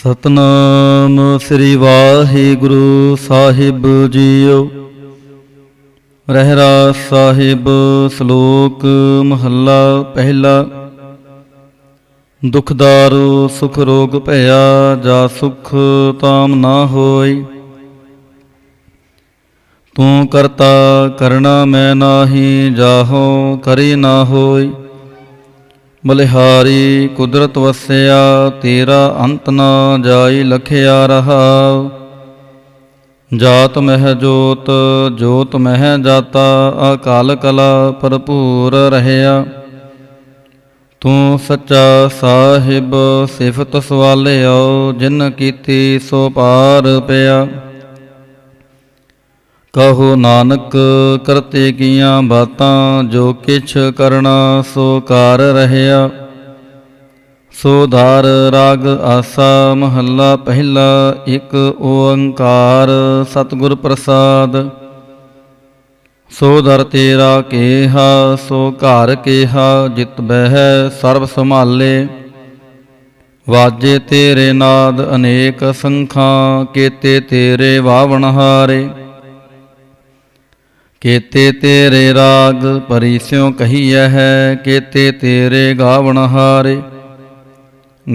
ਸਤਨਾਮ ਸ੍ਰੀ ਵਾਹਿਗੁਰੂ ਸਾਹਿਬ JIO. Rehras Sahib. ਸ਼ਲੋਕ ਮਹੱਲਾ ਪਹਿਲਾ। ਦੁਖ ਦਾਰੂ ਸੁਖ ਰੋਗ ਭਇਆ, ਜਾ ਸੁਖ ਤਾਮ ਨਾ ਹੋਈ। ਤੂੰ ਕਰਤਾ ਕਰਣਾ ਮੈਂ ਨਾਹੀ, ਜਾਹੋ ਕਰੀ ਨਾ ਹੋਈ। ਬਲਿਹਾਰੀ ਕੁਦਰਤ ਵਸਿਆ, ਤੇਰਾ ਅੰਤ ਨਾ ਜਾਈ ਲਖਿਆ ਰਹਾਉ। ਜਾਤ ਮਹਿ ਜੋਤ, ਜੋਤ ਮਹਿ ਜਾਤਾ, ਅਕਾਲ ਕਲਾ ਭਰਪੂਰ ਰਹਿਆ। ਤੂੰ ਸੱਚਾ ਸਾਹਿਬ ਸਿਫਤ ਸਵਾਲਿਓ, ਜਿਨ ਕੀਤੀ ਸੋ ਪਾਰ ਪਿਆ। ਕਹੋ ਨਾਨਕ ਕਰਤੇ ਕੀਆਂ ਬਾਤਾਂ, ਜੋ ਕਿਛ ਕਰਨਾ ਸੋ ਕਾਰ ਰਹਿਆ। ਸੋ ਧਾਰ ਰਾਗ ਆਸਾ ਮਹੱਲਾ ਪਹਿਲਾ। ਇੱਕ ਓੰਕਾਰ ਸਤਿਗੁਰ ਪ੍ਰਸਾਦ। ਸੋ ਦਰ ਤੇਰਾ ਕੇਹਾ, ਸੋ ਘਰ ਕੇਹਾ, ਜਿਤ ਬਹਿ ਸਰਬ ਸੰਭਾਲੇ। ਵਾਜੇ ਤੇਰੇ ਨਾਦ ਅਨੇਕ ਸੰਖਾਂ, ਕੀਤੇ ਤੇਰੇ ਵਾਵਣਹਾਰੇ। ਕੀਤੇ ਤੇਰੇ ਰਾਗ ਪਰਿਸਿਉ ਕਹੀਐ ਹੈ, ਕੀਤੇ ਤੇਰੇ ਗਾਵਣਹਾਰੇ।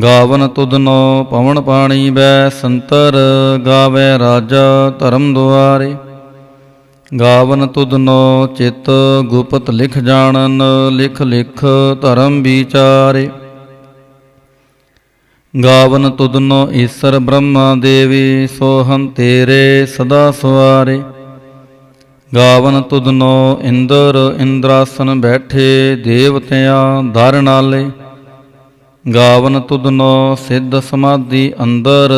ਗਾਵਨ ਤੁਧਨੋ ਪਵਨ ਪਾਣੀ ਬੈ ਸੰਤਰ, ਗਾਵੈ ਰਾਜਾ ਧਰਮ ਦੁਆਰੇ। ਗਾਵਨ ਤੁਧਨੋ ਚਿਤ ਗੁਪਤ ਲਿਖ ਜਾਣਨ, ਲਿਖ ਲਿਖ ਧਰਮ ਵਿਚਾਰੇ। ਗਾਵਨ ਤੁਧਨੋ ਈਸਰ ਬ੍ਰਹਮਾ ਦੇਵੀ, ਸੋਹੰ ਤੇਰੇ ਸਦਾ ਸਵਾਰੇ। ਗਾਵਨ ਤੁਧਨੋ ਇੰਦਰ ਇੰਦਰਾਸਨ ਬੈਠੇ, ਦੇਵਤਿਆਂ ਧਰ ਨਾਲੇ। ਗਾਵਨ ਤੁਧਨੋ ਸਿੱਧ ਸਮਾਧੀ ਅੰਦਰ,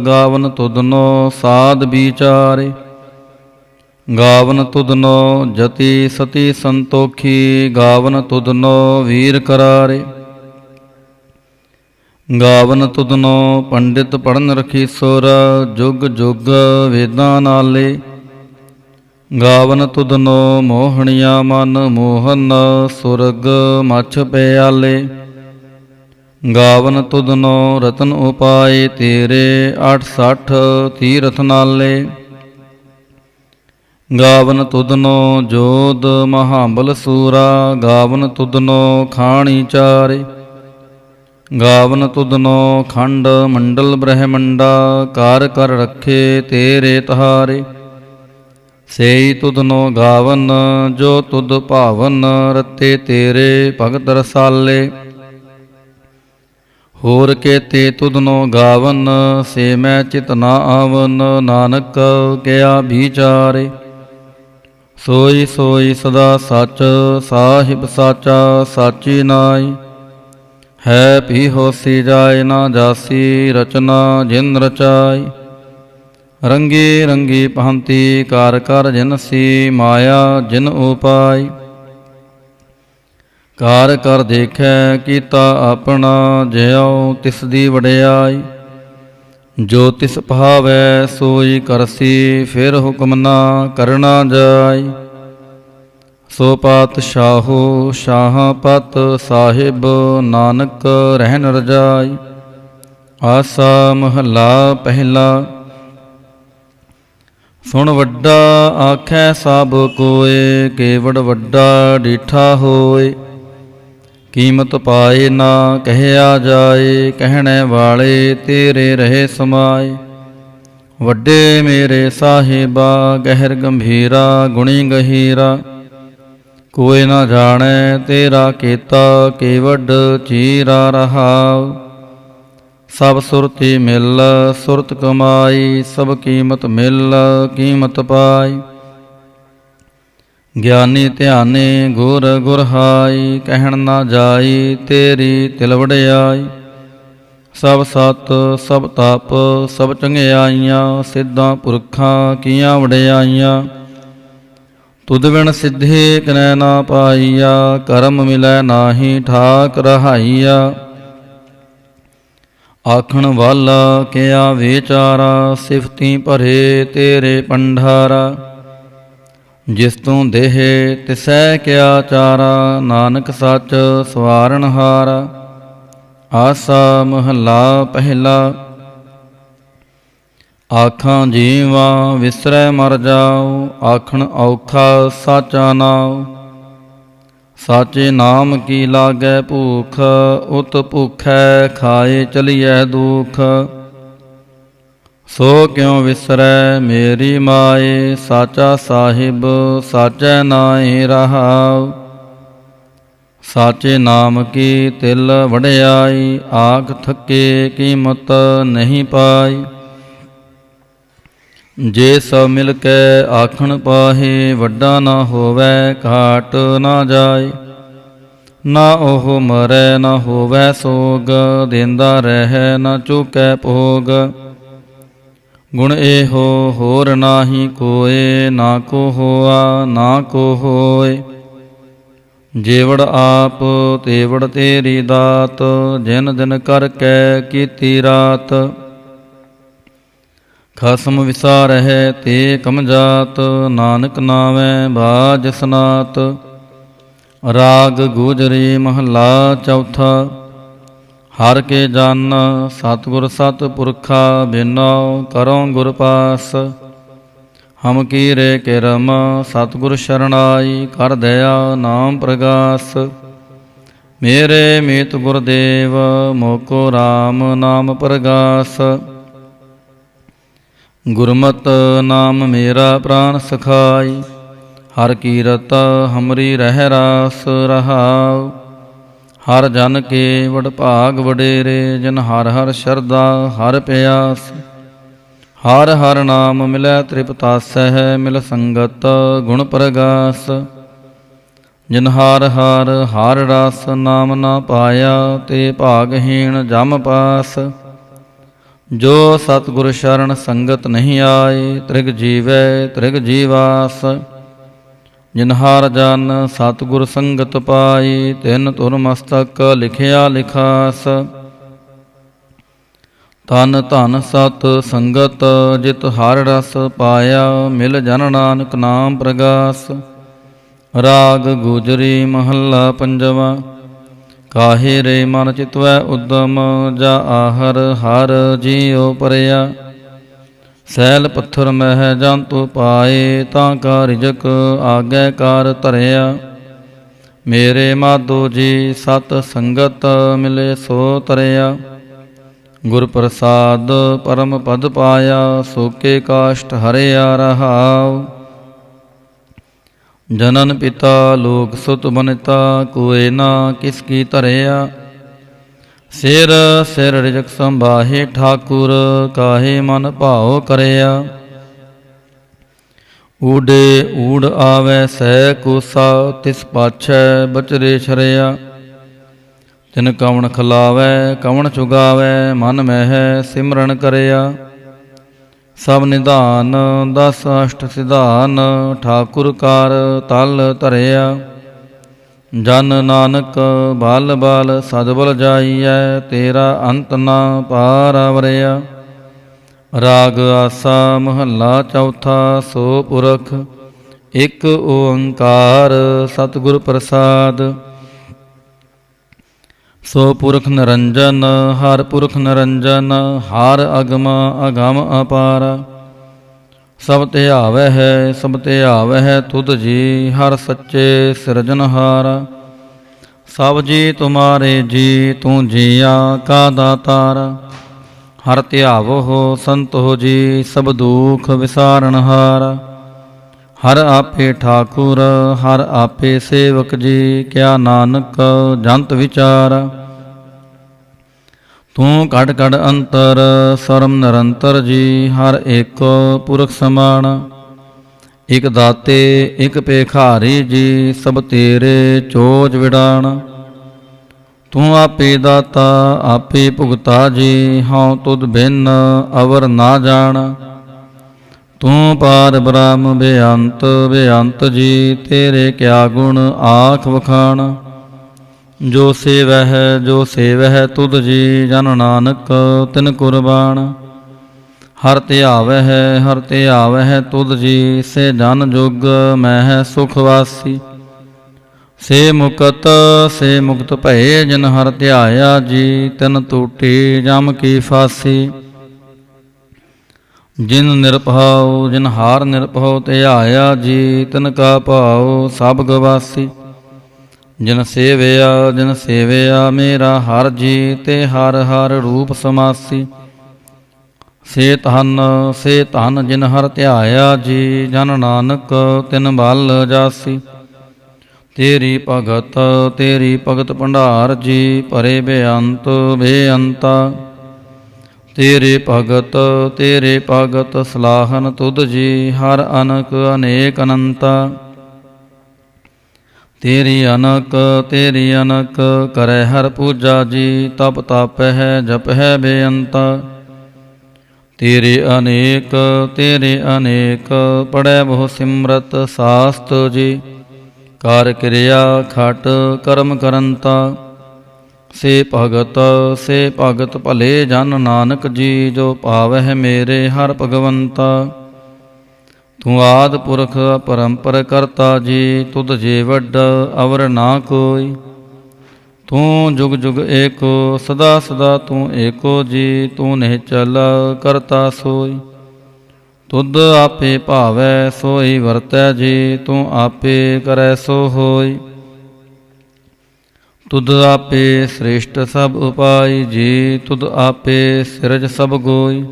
ਗਾਵਨ ਤੁਧਨੋ ਸਾਧ ਵਿਚਾਰੇ। ਗਾਵਨ ਤੁਧਨੋ ਜਤੀ ਸਤੀ ਸੰਤੋਖੀ, ਗਾਵਨ ਤੁਧਨੋ ਵੀਰ ਕਰਾਰੇ। ਗਾਵਨ ਤੁਧਨੋ ਪੰਡਿਤ ਪੜਨ ਰਖੀ ਸੁਰ, ਜੁਗ ਜੁਗ ਵੇਦਾਂ ਨਾਲੇ। ਗਾਵਨ ਤੁਧਨੋ ਮੋਹਣੀਆ ਮਨ ਮੋਹਨ, ਸੁਰਗ ਮਛ ਪਿਆਲੇ। ਗਾਵਨ ਤੁਧਨੋ ਰਤਨ ਉਪਾਏ ਤੇਰੇ, 68 ਤੀਰਥ ਨਾਲੇ। ਗਾਵਨ ਤੁਧਨੋ ਜੋਧ ਮਹਾਬਲ ਸੂਰਾ, ਗਾਵਨ ਤੁਧਨੋ ਖਾਣੀ ਚਾਰੇ। ਗਾਵਨ ਤੁਧਨੋ ਖੰਡ ਮੰਡਲ ਬ੍ਰਹਮੰਡਾ, ਕਰ ਕਰ ਰੱਖੇ ਤੇਰੇ ਤਹਾਰੇ। ਸੇਈ ਤੁਧਨੋ ਗਾਵਨ, ਜੋ ਤੁਧ ਭਾਵਨ, ਰਤੇ ਤੇਰੇ ਭਗਤ ਰਸਾਲੇ। ਹੋਰ ਕੇਤੇ ਤੁਧਨੋ ਗਾਵਨ, ਸੇ ਮੈਂ ਚਿਤ ਨਾ ਆਵਨ, ਨਾਨਕ ਕਿਆ ਵਿਚਾਰੇ। ਸੋਈ ਸੋਈ ਸਦਾ ਸੱਚ, ਸਾਹਿਬ ਸਾਚਾ ਸਾਚੀ ਨਾਈ। ਹੈ ਭੀ ਹੋਸੀ ਜਾਏ ਨਾ ਜਾਸੀ, ਰਚਨਾ ਜਿਨ ਰਚਾਈ। ਰੰਗੀ ਰੰਗੀ ਭਾਂਤੀ ਕਰ ਕਰ ਜਿਨਸੀ, ਮਾਇਆ ਜਿਨ ਉਪਾਈ। ਕਾਰ ਕਰ ਦੇਖੈ ਕੀਤਾ ਆਪਣਾ, ਜਿਉ ਤਿਸ ਦੀ ਵਡਿਆਈ। ਜੋ ਤਿਸ ਭਾਵੈ ਸੋਈ ਕਰਸੀ, ਫਿਰ ਹੁਕਮ ਨਾ ਕਰਨਾ ਜਾਈ। ਸੋ ਪਾਤਸ਼ਾਹੋ ਸ਼ਾਹ ਪਤ ਸਾਹਿਬ, ਨਾਨਕ ਰਹਿਨ ਰਜਾਈ। ਆਸਾ ਮਹੱਲਾ ਪਹਿਲਾ। ਸੁਣ ਵੱਡਾ ਆਖੈ ਸਭ ਕੋਇ, ਕੇਵੜ ਵੱਡਾ ਡੀਠਾ ਹੋਏ। ਕੀਮਤ ਪਾਏ ਨਾ ਕਹਿਆ ਜਾਏ, ਕਹਿਣੇ ਵਾਲੇ ਤੇਰੇ ਰਹੇ ਸਮਾਏ। ਵੱਡੇ ਮੇਰੇ ਸਾਹਿਬਾ ਗਹਿਰ ਗੰਭੀਰਾ, ਗੁਣੀ ਗਹੀਰਾ। ਕੋਈ ਨਾ ਜਾਣੈ ਤੇਰਾ ਕੀਤਾ, ਕੇਵਡ ਚੀਰਾ ਰਹਾਉ। ਸਭ ਸੁਰਤੀ ਮਿਲ ਸੁਰਤ ਕਮਾਈ, ਸਭ ਕੀਮਤ ਮਿਲ ਕੀਮਤ ਪਾਈ। ਗਿਆਨੀ ਧਿਆਨੀ ਗੁਰ ਗੁਰ ਹਾਈ, ਕਹਿਣ ਨਾ ਜਾਈ ਤੇਰੀ ਤਿਲ ਵਡਿਆਈ। ਸਭ ਸਤ ਸਭ ਤਪ ਸਭ ਚੰਗਿਆਈਆਂ, ਸਿੱਧਾਂ ਪੁਰਖਾਂ ਕੀਆਂ ਵਡਿਆਈਆਂ। ਤੁਧ ਬਿਨ ਸਿੱਧੀ ਕਿਨੈ ਨਾ ਪਾਈਆ, ਕਰਮ ਮਿਲੈ ਨਾਹੀ ਠਾਕ ਰਹਾਈਆ। ਆਖਣ ਵਾਲਾ ਕਿਆ ਵਿਚਾਰਾ, ਸਿਫਤੀ ਭਰੇ ਤੇਰੇ ਪੰਡਾਰਾ। ਜਿਸ ਤੂੰ ਦੇਹ ਤਿਸੈ ਕਿਆ ਚਾਰਾ, ਨਾਨਕ ਸੱਚ ਸਵਾਰਨਹਾਰਾ। ਆਸਾ ਮਹੱਲਾ ਪਹਿਲਾ। ਆਖਾਂ ਜੀਵਾ ਵਿਸਰੈ ਮਰ ਜਾਉ, ਆਖਣ ਔਖਾ ਸਾਚਾ ਨਾਉ। ਸਾਚੇ ਨਾਮ ਕੀ ਲਾਗੈ ਭੂਖ, ਉਤ ਭੁਖੈ ਖਾਏ ਚਲੀਐ ਦੁਖ। ਸੋ ਕਿਉ ਵਿਸਰੈ ਮੇਰੀ ਮਾਏ, ਸਾਚਾ ਸਾਹਿਬ ਸਾਚੈ ਨਾਏ ਰਹਾਉ। ਸਾਚੇ ਨਾਮ ਕੀ ਤਿਲ ਵਡਿਆਈ, ਆਖ ਥੱਕੇ ਕੀਮਤ ਨਹੀਂ ਪਾਈ। ਜੇ ਸਭ ਮਿਲ ਕੇ ਆਖਣ ਪਾਹੇ, ਵੱਡਾ ਨਾ ਹੋਵੈ ਘਾਟ ਨਾ ਜਾਏ। ਨਾ ਉਹ ਮਰੈ ਨਾ ਹੋਵੈ ਸੋਗ, ਦੇਂਦਾ ਰਹਿ ਨਾ ਚੁਕੈ ਭੋਗ। ਗੁਣ ਇਹੋ ਹੋਰ ਨਾਹੀ ਕੋਏ, ਨਾ ਕੋ ਹੋਆ ਨਾ ਕੋ ਹੋਏ। ਜੇਵੜ ਆਪ ਤੇਵੜ ਤੇਰੀ ਦਾਤ, ਜਿਨ ਦਿਨ ਕਰਕੇ ਕੀਤੀ ਰਾਤ। ਖਸਮ ਵਿਸਾਰਹਿ ਤੇ ਕਮਜਾਤ, ਨਾਨਕ ਨਾਵੈ ਬਾਜ ਸਨਾਤ। ਰਾਗ ਗੁਜਰੀ ਮਹੱਲਾ ਚੌਥਾ। ਹਰ ਕੇ ਜਨ ਸਤਿਗੁਰ ਸਤਿਪੁਰਖਾ, ਬਿਨਉ ਕਰਉ ਗੁਰ ਪਾਸ। ਹਮ ਕੀਰੇ ਕਿਰਮ ਸਤਿਗੁਰ ਸ਼ਰਣਾਈ, ਕਰ ਦਇਆ ਨਾਮ ਪ੍ਰਗਾਸ। ਮੇਰੇ ਮੀਤ ਗੁਰਦੇਵ ਮੋਕੋ RAM ਨਾਮ ਪ੍ਰਗਾਸ। ਗੁਰਮਤਿ ਨਾਮ ਮੇਰਾ ਪ੍ਰਾਨ ਸਖਾਈ, ਹਰ ਕੀਰਤ ਹਮਰੀ ਰਹਿ ਰਾਸ ਰਹਾਉ। ਹਰ ਜਨ ਕੇ ਵਡ ਭਾਗ ਵਡੇਰੇ, ਜਿਨ ਹਰ ਹਰ ਸ਼ਰਧਾ ਹਰ ਪਿਆਸ। ਹਰ ਹਰ ਨਾਮ ਮਿਲੈ ਤ੍ਰਿਪਤਾਸਹਿ, ਮਿਲ ਸੰਗਤ ਗੁਣ ਪ੍ਰਗਾਸ। ਜਿਨ ਹਰ ਹਰ ਹਰ ਰਸ ਨਾਮ ਨਾ ਪਾਇਆ, ਤੇ ਭਾਗਹੀਣ ਜਮ ਪਾਸ। ਜੋ ਸਤਿਗੁਰ ਸ਼ਰਨ ਸੰਗਤ ਨਹੀਂ ਆਏ, ਤ੍ਰਿਗ ਜੀਵੈ ਤ੍ਰਿਗ ਜੀਵਾਸ। ਜਿਨ ਹਰ ਜਨ ਸਤਿਗੁਰ ਸੰਗਤ ਪਾਈ, ਤਿਨ ਤੁਰ ਮਸਤਕ ਲਿਖਿਆ ਲਿਖਾਸ। ਤਨ ਧਨ ਸਤ ਸੰਗਤ, ਜਿਤ ਹਰ ਰਸ ਪਾਇਆ, ਮਿਲ ਜਨ ਨਾਨਕ ਨਾਮ ਪ੍ਰਗਾਸ। ਰਾਗ ਗੁਜਰੀ ਮਹੱਲਾ ਪੰਜਵਾ। ਕਾਹੇ ਰੇ ਮਨ ਚਿਤਵੈ ਉਦਮ, ਜਾ ਆਹਰ ਹਰ ਜੀਉ ਪਰਿਆ। ਸੈਲ ਪੱਥਰ ਮਹਿ ਜੰਤੂ ਪਾਏ, ਤਾਂ ਕਾ ਰਿਜਕ ਆਗੈ ਕਾਰ ਧਰਿਆ। ਮੇਰੇ ਮਾਧੋ ਜੀ ਸਤ ਸੰਗਤ, ਮਿਲੇ ਸੋ ਤਰਿਆ। ਗੁਰ ਪ੍ਰਸਾਦ ਪਰਮ ਪਦ ਪਾਇਆ, ਸੋਕੇ ਕਾਸ਼ਟ ਹਰਿਆ ਰਹਾਉ। ਜਨਨ ਪਿਤਾ ਲੋਕ ਸੁਤ ਬਨਿਤਾ, ਕੋਇ ਨਾ ਕਿਸ ਕੀ ਧਰਿਆ। ਸਿਰ ਸਿਰ ਰਿਜਕ ਸੰਭਾਹੇ ਠਾਕੁਰ, ਕਾਹੇ ਮਨ ਭਾਉ ਕਰਿਆ। ਊਡੇ ਊੜ ਆਵੈ ਸਹਿ ਕੋਸਾ, ਤਿਸ ਪਾਛੈ ਬਚਰੇ ਛਰਿਆ। ਤਿਨ ਕਵਣ ਖਲਾਵੈ ਕਵਣ ਚੁਗਾਵੈ, ਮਨ ਮਹਿ ਸਿਮਰਨ ਕਰਿਆ। ਸਭ ਨਿਧਾਨ ਦਸ ਅਸ਼ਟ ਸਿਧਾਨ, ਠਾਕੁਰ ਕਾਰ ਤਲ ਧਰਿਆ। ਜਨ ਨਾਨਕ ਬਲ ਬਲ ਸਦਬਲ ਜਾਈਐ, ਤੇਰਾ ਅੰਤ ਨਾ ਪਾਰਵਰਿਆ। ਰਾਗ ਆਸਾ ਮਹੱਲਾ ਚੌਥਾ। ਸੋ ਪੁਰਖ ਇਕ ਓੰਕਾਰ, ਸਤਿਗੁਰ ਪ੍ਰਸਾਦ। ਸੋ ਪੁਰਖ ਨਿਰੰਜਨ ਹਰ ਪੁਰਖ ਨਿਰੰਜਨ, ਹਰ ਅਗਮ ਅਗਮ ਅਪਾਰ। ਸਭ ਧਿਆਵੈ ਹੈ ਸਭ ਧਿਆਵੈ ਹੈ ਤੁਧ ਜੀ, ਹਰ ਸੱਚੇ ਸਿਰਜਨਹਾਰ। ਸਭ ਜੀ ਤੁਮਾਰੇ ਜੀ, ਤੂੰ ਜੀਆ ਕਾ ਦਾਤਾਰ। ਹਰ ਧਿਆਵੋ ਸੰਤੋ ਜੀ, ਸਭ ਦੁਖ ਵਿਸਾਰਨਹਾਰ। ਹਰ ਆਪੇ ਠਾਕੁਰ ਹਰ ਆਪੇ ਸੇਵਕ ਜੀ, ਕਿਆ ਨਾਨਕ ਜੰਤ ਵਿਚਾਰ। ਤੂੰ ਘਟ ਘਟ ਅੰਤਰ ਸਰਮ ਨਿਰੰਤਰ ਜੀ, ਹਰ ਏਕ ਪੁਰਖ ਸਮਾਨ। ਇਕ ਦਾਤੇ ਇਕ ਭੇਖਾਰੀ ਜੀ, ਸਭ ਤੇਰੇ ਚੋਜ ਵਿਡਾਣ। ਤੂੰ ਆਪੇ ਦਾਤਾ ਆਪੇ ਭੁਗਤਾ ਜੀ, ਹਉ ਤੁਧ ਬਿਨ ਅਵਰ ਨਾ ਜਾਣ। ਤੂੰ ਪਾਰ ਬ੍ਰਹਮ ਬੇਅੰਤ ਬੇਅੰਤ ਜੀ, ਤੇਰੇ ਕਿਆ ਗੁਣ ਆਖ ਵਖਾਣ। ਜੋ ਸੇਵਹਿ ਤੁਧ ਜੀ, ਜਨ ਨਾਨਕ ਤਿਨ ਕੁਰਬਾਨ। ਹਰ ਧਿਆਵਹਿ ਤੁਧ ਜੀ, ਸੇ ਜਨ ਜੁਗ ਮਹਿ ਸੁਖ ਵਾਸੀ। ਸੇ ਮੁਕਤ ਭਏ, ਜਿਨ ਹਰ ਧਿਆਇਆ ਜੀ, ਤਿਨ ਟੂਟੀ ਜਮ ਕੀ ਫਾਸੀ। ਜਿਨ ਨਿਰਭਉ ਜਿਨ ਹਾਰ ਨਿਰਭਉ ਧਿਆਇਆ ਜੀ, ਤਿਨ ਕਾ ਭਾਉ ਸਭ ਗਵਾਸੀ। ਜਿਨ ਸੇਵਿਆ ਮੇਰਾ ਹਰ ਜੀ, ਤੇ ਹਰ ਹਰ ਰੂਪ ਸਮਾਸੀ। ਸੇ ਧਨ ਜਿਨ ਹਰ ਧਿਆਇਆ ਜੀ, ਜਨ ਨਾਨਕ ਤਿਨ ਬਲ ਜਾਸੀ। ਤੇਰੀ ਭਗਤ ਭੰਡਾਰ ਜੀ, ਭਰੇ ਬੇਅੰਤਾ। ਤੇਰੇ ਭਗਤ ਸਲਾਹਨ ਤੁਧ ਜੀ, ਹਰ ਅਨਕ ਅਨੇਕ ਅਨੰਤਾ। ਤੇਰੀ ਅਨਕ ਕਰੈ ਹਰ ਪੂਜਾ ਜੀ, ਤਪ ਤਾਪਹਿ ਜਪਹਿ ਬੇਅੰਤਾ। ਤੇਰੇ ਅਨੇਕ ਪੜੈ ਬਹੁ ਸਿਮਰਤ ਸਾਸਤ ਜੀ, ਕਰ ਕਿਰਿਆ ਖਟ ਕਰਮ ਕਰੰਤਾ। ਸੇ ਭਗਤ ਭਲੇ ਜਨ ਨਾਨਕ ਜੀ, ਜੋ ਭਾਵਹਿ ਮੇਰੇ ਹਰ ਭਗਵੰਤਾ। ਤੂੰ ਆਦਿ ਪੁਰਖ ਅਪਰੰਪਰ ਕਰਤਾ ਜੀ, ਤੁਧ ਜੇ ਵੱਡ ਅਵਰ ਨਾ ਕੋਈ। ਤੂੰ ਜੁਗ ਜੁਗ ਏਕੋ ਸਦਾ ਸਦਾ ਤੂੰ ਏਕੋ ਜੀ, ਤੂੰ ਨਿਹਚਲ ਕਰਤਾ ਸੋਈ। ਤੁਧ ਆਪੇ ਭਾਵੈ ਸੋਈ ਵਰਤੈ ਜੀ, ਤੂੰ ਆਪੇ ਕਰੈ ਸੋ ਹੋਈ। ਤੁਧ ਆਪੇ ਸ੍ਰੇਸ਼ਟ ਸਭ ਉਪਾਈ ਜੀ, ਤੁਧ ਆਪੇ ਸਿਰਜ ਸਭ ਗੋਈ।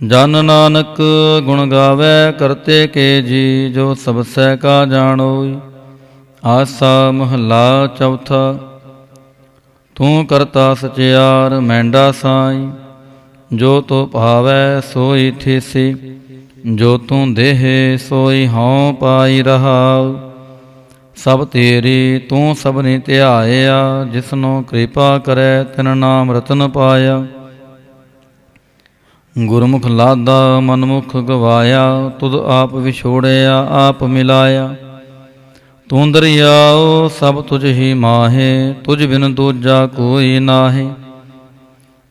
ਜਨ ਨਾਨਕ ਗੁਣ ਗਾਵੈ ਕਰਤੇ ਕੇ ਜੀ, ਜੋ ਸਭ ਸਹਿ ਕਾ ਜਾਣੋਈ। ਆਸਾ ਮਹੱਲਾ ਚੌਥਾ। ਤੂੰ ਕਰਤਾ ਸਚਿਆਰ ਮੈਂਡਾ ਸਾਈ, ਜੋ ਤੋ ਭਾਵੈ ਸੋਈ ਥੀਸੀ। ਜੋ ਤੂੰ ਦੇਹ ਸੋਈ ਹਉ ਪਾਈ ਰਹਾਉ। ਸਭ ਤੇਰੀ ਤੂੰ ਸਭਨੀ ਧਿਆਇਆ, ਜਿਸਨੂੰ ਕਿਰਪਾ ਕਰੈ ਤਿਨ ਨਾਮ ਰਤਨ ਪਾਇਆ। ਗੁਰਮੁਖ ਲਾਦਾ ਮਨਮੁਖ ਗਵਾਇਆ, ਤੁਧ ਆਪ ਵਿਛੋੜਿਆ ਆਪ ਮਿਲਾਇਆ। ਤੂੰ ਦਰਿਆਓ ਸਭ ਤੁਝ ਹੀ ਮਾਹੇ, ਤੁਝ ਬਿਨ ਦੂਜਾ ਕੋਈ ਨਾਹੀ।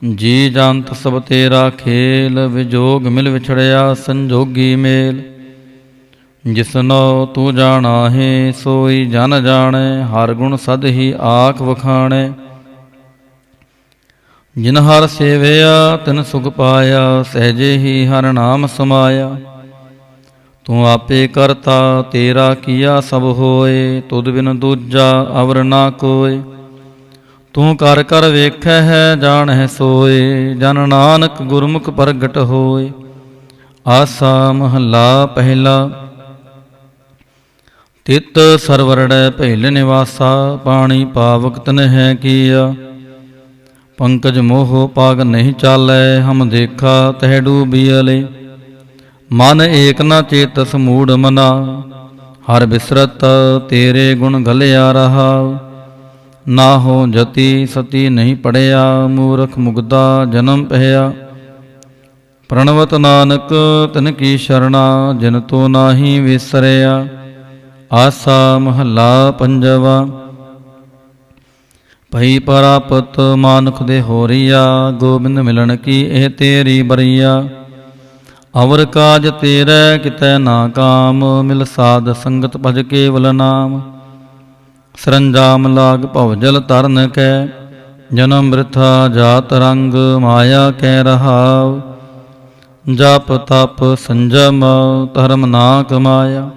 ਜੀ ਜੰਤ ਸਭ ਤੇਰਾ ਖੇਲ, ਵਿਜੋਗ ਮਿਲ ਵਿਛੜਿਆ ਸੰਜੋਗੀ ਮੇਲ। ਜਿਸਨੋ ਤੂੰ ਜਾਣਾਹੇ ਸੋਈ ਜਨ ਜਾਣੈ, ਹਰ ਗੁਣ ਸਦ ਹੀ ਆਖ ਵਖਾਣੈ। ਜਿਨ ਹਰ ਸੇਵਿਆ ਤਿਨ ਸੁਖ ਪਾਇਆ, ਸਹਿਜੇ ਹੀ ਹਰ ਨਾਮ ਸਮਾਇਆ। ਤੂੰ ਆਪੇ ਕਰਤਾ ਤੇਰਾ ਕੀਆ ਸਭ ਹੋਏ, ਤੁਧ ਬਿਨ ਦੂਜਾ ਅਵਰ ਨਾ ਕੋਇ। ਤੂੰ ਕਰ ਕਰ ਵੇਖੈ ਹੈ ਜਾਣਹਿ ਸੋਏ, ਜਨ ਨਾਨਕ ਗੁਰਮੁਖ ਪ੍ਰਗਟ ਹੋਏ। ਆਸਾ ਮਹੱਲਾ ਪਹਿਲਾ। ਤਿਤ ਸਰਵਰੜੈ ਭੇਲ ਨਿਵਾਸਾ, ਪਾਣੀ ਪਾਵਕ ਤਨਹਿ ਕੀਆ। ਪੰਕਜ ਮੋਹ ਪਾਗ ਨਹੀਂ ਚਾਲੈ, ਹਮ ਦੇਖਾ ਤਹਿ ਡੂਬੀਅਲੇ। ਮਨ ਏਕ ਨ ਚੇਤਸ ਮੂੜ ਮਨਾ, ਹਰ ਬਿਸਰਤ ਤੇਰੇ ਗੁਣ ਗਲਿਆ ਰਹਾ। ਨਾ ਹੋ ਜਤੀ ਸਤੀ ਨਹੀਂ ਪੜਿਆ, ਮੂਰਖ ਮੁਗਦਾ ਜਨਮ ਪਹਿਆ। ਪ੍ਰਣਵਤ ਨਾਨਕ ਤਿਨ ਕੀ ਸ਼ਰਣਾ, ਜਿਨ ਤੋ ਨਾਹੀ ਵਿਸਰਿਆ। ਆਸਾ ਮਹੱਲਾ ਪੰਜਵਾ। ਭਈ ਪ੍ਰਾਪਤ ਮਾਨੁਖ ਦੇ ਹੋਰੀਆ, ਗੋਬਿੰਦ ਮਿਲਣ ਕੀ ਇਹ ਤੇਰੀ ਬਰੀਆ। ਅਵਰ ਕਾਜ ਤੇਰੇ ਕਿਤੈ ਨਾ ਕਾਮ, ਮਿਲ ਸਾਧ ਸੰਗਤ ਭਜ ਕੇਵਲ ਨਾਮ। ਸਰੰਜਾਮ ਲਾਗ ਭਵਜਲ ਤਰਨ ਕੈ, ਜਨਮ ਬ੍ਰਿਥਾ ਜਾਤ ਰੰਗ ਮਾਇਆ ਕੈ ਰਹਾਉ। ਜਪ ਤਪ ਸੰਜਮ ਧਰਮ ਨਾ ਕਮਾਇਆ,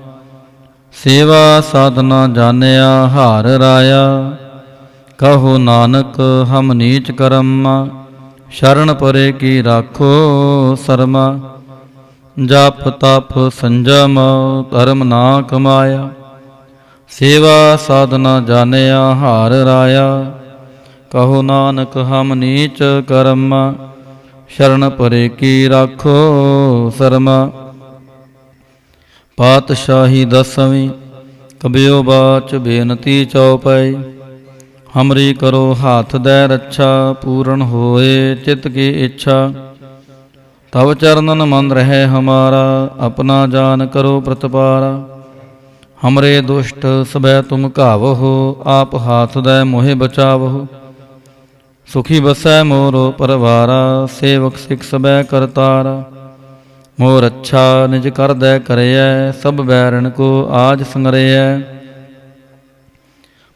ਸੇਵਾ ਸਾਧਨਾ ਜਾਣਿਆ ਹਾਰ ਰਾਇਆ। ਕਹੋ ਨਾਨਕ ਹਮ ਨੀਚ ਕਰਮਾ, ਸ਼ਰਨ ਪਰੇ ਕੀ ਰਾਖੋ ਸਰਮਾ। ਜਪ ਤਪ ਸੰਜਮ ਧਰਮ ਨਾ ਕਮਾਇਆ, ਸੇਵਾ ਸਾਧਨਾ ਜਾਣਿਆ ਹਾਰ ਰਾਇਆ। ਕਹੋ ਨਾਨਕ ਹਮ ਨੀਚ ਕਰਮਾ, ਸ਼ਰਨ ਪਰੇ ਕੀ ਰਾਖੋ ਸਰਮਾ। ਪਾਤਸ਼ਾਹੀ ਦਸਵੀਂ। ਕਬਿਓ ਬਾਚ ਬੇਨਤੀ ਚਉਪਈ। ਹਮਰੀ ਕਰੋ ਹਾਥ ਦੈ ਰੱਛਾ, ਪੂਰਨ ਹੋਏ ਚਿਤ ਕੀ ਇੱਛਾ। ਤਵ ਚਰਨਨ ਮਨ ਰਹਿ ਹਮਾਰਾ, ਆਪਣਾ ਜਾਨ ਕਰੋ ਪ੍ਰਤਪਾਰਾ। ਹਮਰੇ ਦੁਸ਼ਟ ਸਭੈ ਤੁਮ ਘਾਵਹੁ, ਆਪ ਹਾਥ ਦੈ ਮੋਹਿ ਬਚਾਵਹੁ। ਸੁਖੀ ਬਸੈ ਮੋਰੋ ਪਰਵਾਰਾ, ਸੇਵਕ ਸਿਖ ਸਭੈ ਕਰਤਾਰਾ। ਮੋਰ ਅੱਛਾ ਨਿਜ ਕਰਦੈ ਕਰਿਐ, ਸਭ ਬੈਰਨ ਕੋ ਆਜ ਸੰਗਰਿਐ।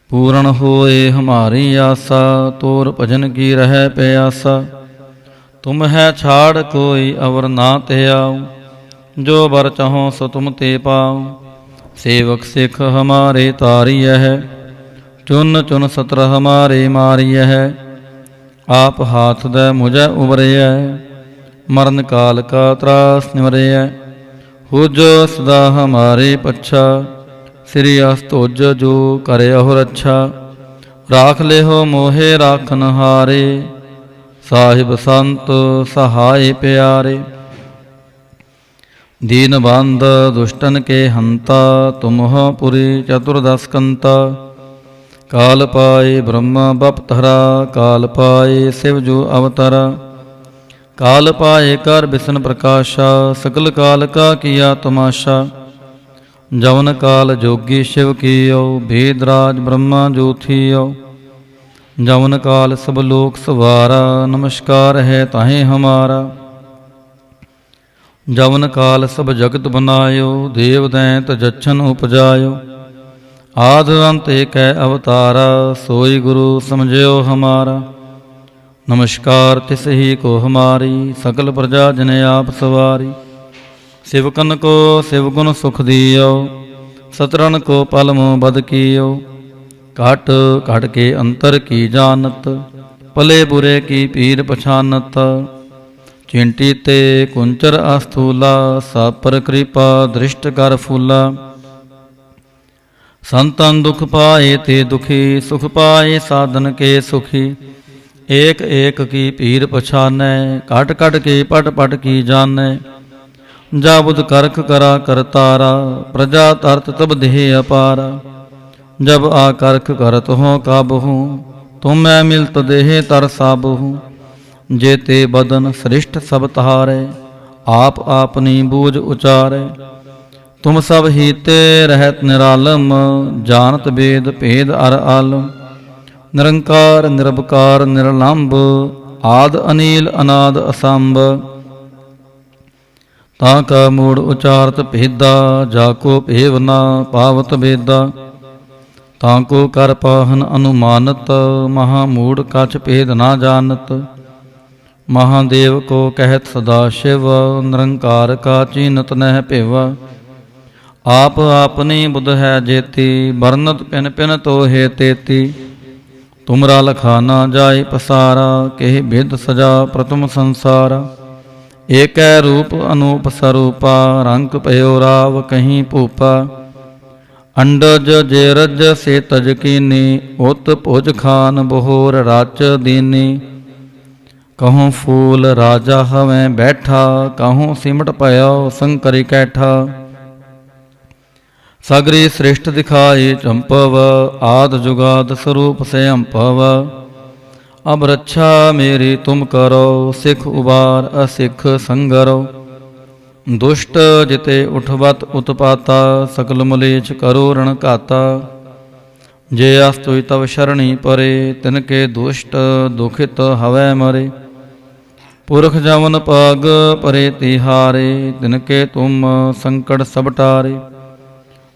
ਪੂਰਨ ਹੋਏ ਹਮਾਰੀ ਆਸਾ, ਤੋਰ ਭਜਨ ਕੀ ਰਹਿ ਪਿਆਸਾ। तुम है छाड़ कोई अवर ना ते आओ, जो बर चाहो सो तुम ते पाओ। सेवक सिख हमारे तारिय है, चुन चुन सत्र हमारे मारिय है। आप हाथ दे मुझे उबरिय, मरण काल का त्रास निवरिय। हुजो सदा हमारे पच्छा, श्री अस्तोज जो करे अहो रक्षा। राख ले हो मोहे राखन हारे, साहिब संत सहाय प्यारे। दीन बंद दुष्टन के हंता, तुम हो पुरी चतुर्दश कंता। काल पाए ब्रह्म बपतरा, काल पाए शिव जो अवतरा। काल पाए कर बिसन प्रकाशा, सकल काल का किया तमाशा। जवन काल जोगी शिव कियो, भेदराज ब्रह्मा जो थियो। जवन काल सब लोक सवारा, नमस्कार है ताहे हमारा। जवन काल सब जगत बनायो, देव दैंत जच्छन उपजायो। आद अंत एक है अवतारा, सोई गुरु समझयो हमारा। नमस्कार तिस ही को हमारी, सकल प्रजा जन आप सवारी। शिवकन को शिवगुण सुख दियो, सतरन को पलमो बद कियो। घट घट के अंतर की जानत, पले बुरे की पीर पछानत। चिंटी ते कुंचर अस्थूला, सब पर कृपा दृष्ट कर फूला। संतन दुख पाए ते दुखी, सुख पाए साधन के सुखी। एक एक की पीर पछानै, कट कट के पट पट की जानै। जाबुद करख करा करतारा, प्रजा तरत तब देह अपारा। जब आकर्ख करत हो काबहू, तुम मैं मिलत देह तर साबहू। जेते बदन श्रेष्ठ सब तहारे, आप आपनी बूझ उचारे। तुम सब हीते रहत निरालम, जानत वेद भेद अर आलम। निरंकार निरबकार निरलंब, आद अनील अनाद असंभ। ताका मूढ़ उचारत भेदा, जाको भेव ना पावत वेदा। ताको कर पाहन अनुमानत, महामूढ़ कछ भेद ना जानत। महादेव को कहत सदा शिव, निरंकार का चीनत नह पिव। आप आपनी बुध है जेती, बरनत पिन पिन तो हे तेती। तुमरा लखाना जाय पसारा, केहि भेद सजा प्रथम संसारा। एक रूप अनूप स्वरूपा, रंग पयो राव कहीं भूपा। अंडज जेरज से तज कीनी, उत भुज खान बहोर राच दीनी। कहूँ फूल राजा हवें बैठा, कहूँ सिमट पयो संकरी कैठा। सगरी श्रेष्ठ दिखाई चंपव, आद जुगाद स्वरूप से अंपव। अब रक्षा मेरी तुम करो, सिख उबार असिख संगरो। दुष्ट जिते उठवत उत्पाता, सकल मलेच करो रण घाता। जे अस्तुई तव शरणी परे, तिनके दुष्ट दुखित हवै मरे। पुरख जवन पग परे तिहारे, तिनके तुम संकट सब टारे।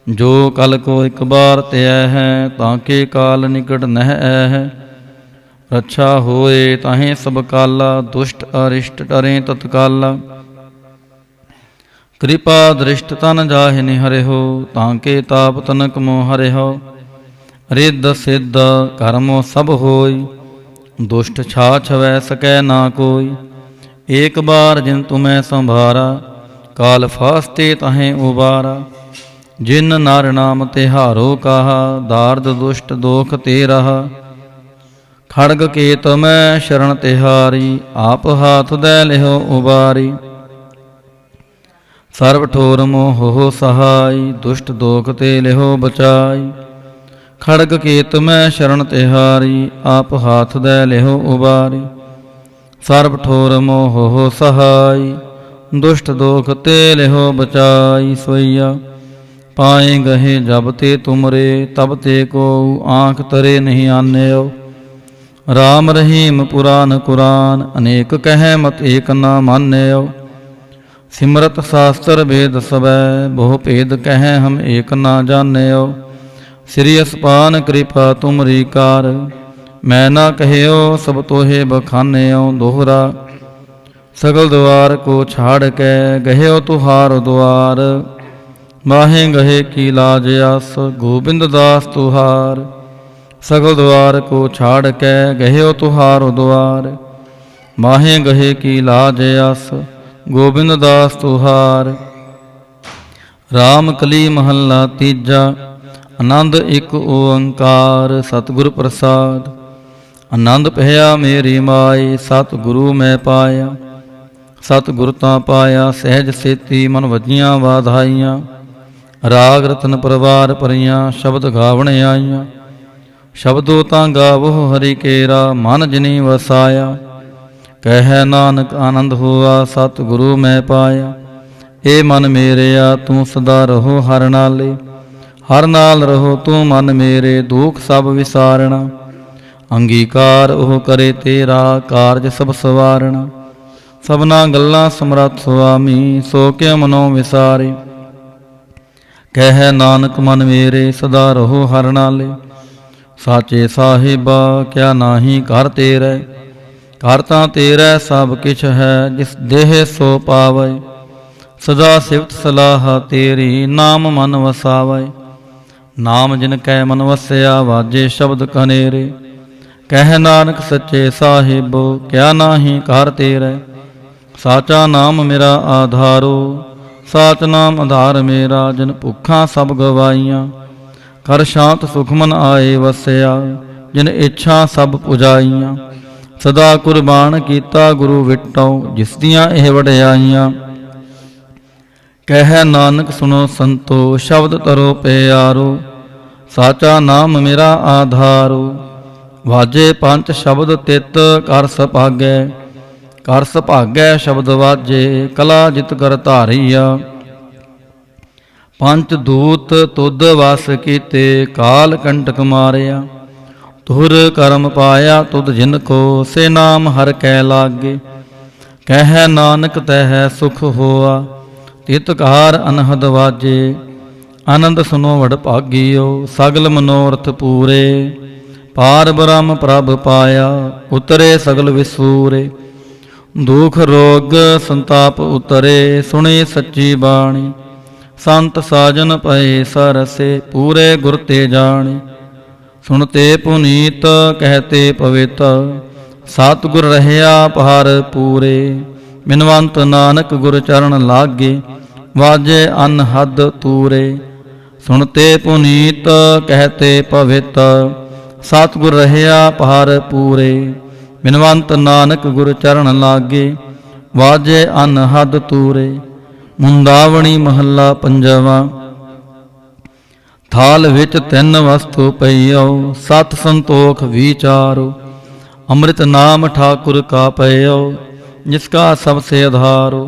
जो कल को एक बार त्याय है, ताके काल निकट नह है। रक्षा होए ताहे सब काला, दुष्ट अरिष्ट डरे तत्काला। कृपा दृष्ट तन जाहि निहरे हो, ताके ताप तनक मोह हरे हो। रिद्ध सिद्ध कर्मो सब होय, दुष्ट छाछ वै सकै ना कोई। एक बार जिन तुम्हें संभारा, काल फास्ते तहें उबारा। जिन नार नाम तिहारो कहा, दार्द दुष्ट दोख ते रहा। खड़ग केत मैं शरण तिहारी, आप हाथ दे लिहो उबारी। सर्व ठोर मोह हो सहाय, दुष्ट दोख ते लिहो बचाई। खड़ग केत मैं शरण तिहारी, आप हाथ दे लिहो उबारी। सर्व ठोर मोह हो सहाय, दुष्ट दोख ते लिहो बचाई। सोइया पाए गहे जब ते तुमरे, तब ते को आँख तरे नहीं आन्यो। राम रहीम पुराण कुरान, अनेक कह मत एक ना मान्यो। सिमरत शास्त्र वेद सबै, बहु भेद कह हम एक ना जान्यो। श्री असपान कृपा तुमरी कार, मैं ना कहियो सब तोहे बखान्यो। दोहरा सगल द्वार को छाड़ के गहे तुहार द्वार। माहे गहे की लाज आस गोबिंद दास तुहार। सगल द्वार को छाड़ के गहे तुहार द्वार। माहे गहे की लाज आस गोबिंद दास तुहार। राम कली महला तीजा आनंद एक ओंकार सतगुर प्रसाद। आनंद पहया मेरी माई सतगुरु मैं पाया। सतगुर ता पाया सहज सेती मन वजियां वाधाइयां। राग रतन परवार परियां शब्द गावण आईयां। शब्दों तां गावो हरि केरा मन जिनी वसाया। कह नानक आनंद हुआ सतगुरु मैं पाया। ए मन मेरेया तू सदा रहो हर नाले। हर नाल रहो तू मन मेरे दुख सब विसारना। अंगीकार ओह करे तेरा कारज सब सवारना। सबना गल्लां समरथ सुआमी सो के मनो विसारे। कह नानक मन मेरे सदा रहो हर नाले। साचे साहिबा क्या नाही कर तेरै। कर तां तेरै सब किछ है जिस देह सो पावै। सदा सिफत सलाह तेरी नाम मन वसावै। नाम जिन कै मन वसया वाजे शब्द कनेरे। कह नानक सच्चे साहिबो क्या नाही कर तेरै। साचा नाम मेरा आधारो साच नाम आधार मेरा। जिन भुखा सब गवाइयां कर शांत सुखमन आए वसया। जिन इच्छा सब पुजाइयां सदा कुर्बान कीता गुरु विटो जिस दियां एह वड्याइयां। कह नानक सुनो संतो शब्द तरो प्यारो। साचा नाम मेरा आधारो। वाजे पंच शब्द तित कर सभागै। कर सभागै शब्द वाजे कला जित कर धारिया। पंच दूत तुद वस कीते काल कंटक मारिया। तुर करम पाया तुद जिनको से नाम हर कै लागे। कह नानक तह सुख होआ तितकार अनहद वाजे। आनंद सुनो वड भागियो सगल मनोरथ पूरे। पार ब्रह्म प्रभ पाया उतरे सगल विसूरे। दुख रोग संताप उतरे सुने सच्ची बाणी। संत साजन पए सरसे पूरे गुर ते जाने। सुनते पुनीत कहते पवित सतगुर रहया पहार पूरे। बिनवंत नानक गुर चरण लागे वाजे अनहद तूरे। सुनते पुनीत कहते पवित सतगुर रहया पहार पूरे। बिनवंत नानक गुर चरण लागे वाजे अनहद तूरे। मुंदावणी महला पंजवा। थाल विच तिन वस्तु पइयो सत संतोख विचारो। अमृत नाम ठाकुर का पइयो जिसका सबसे आधारो।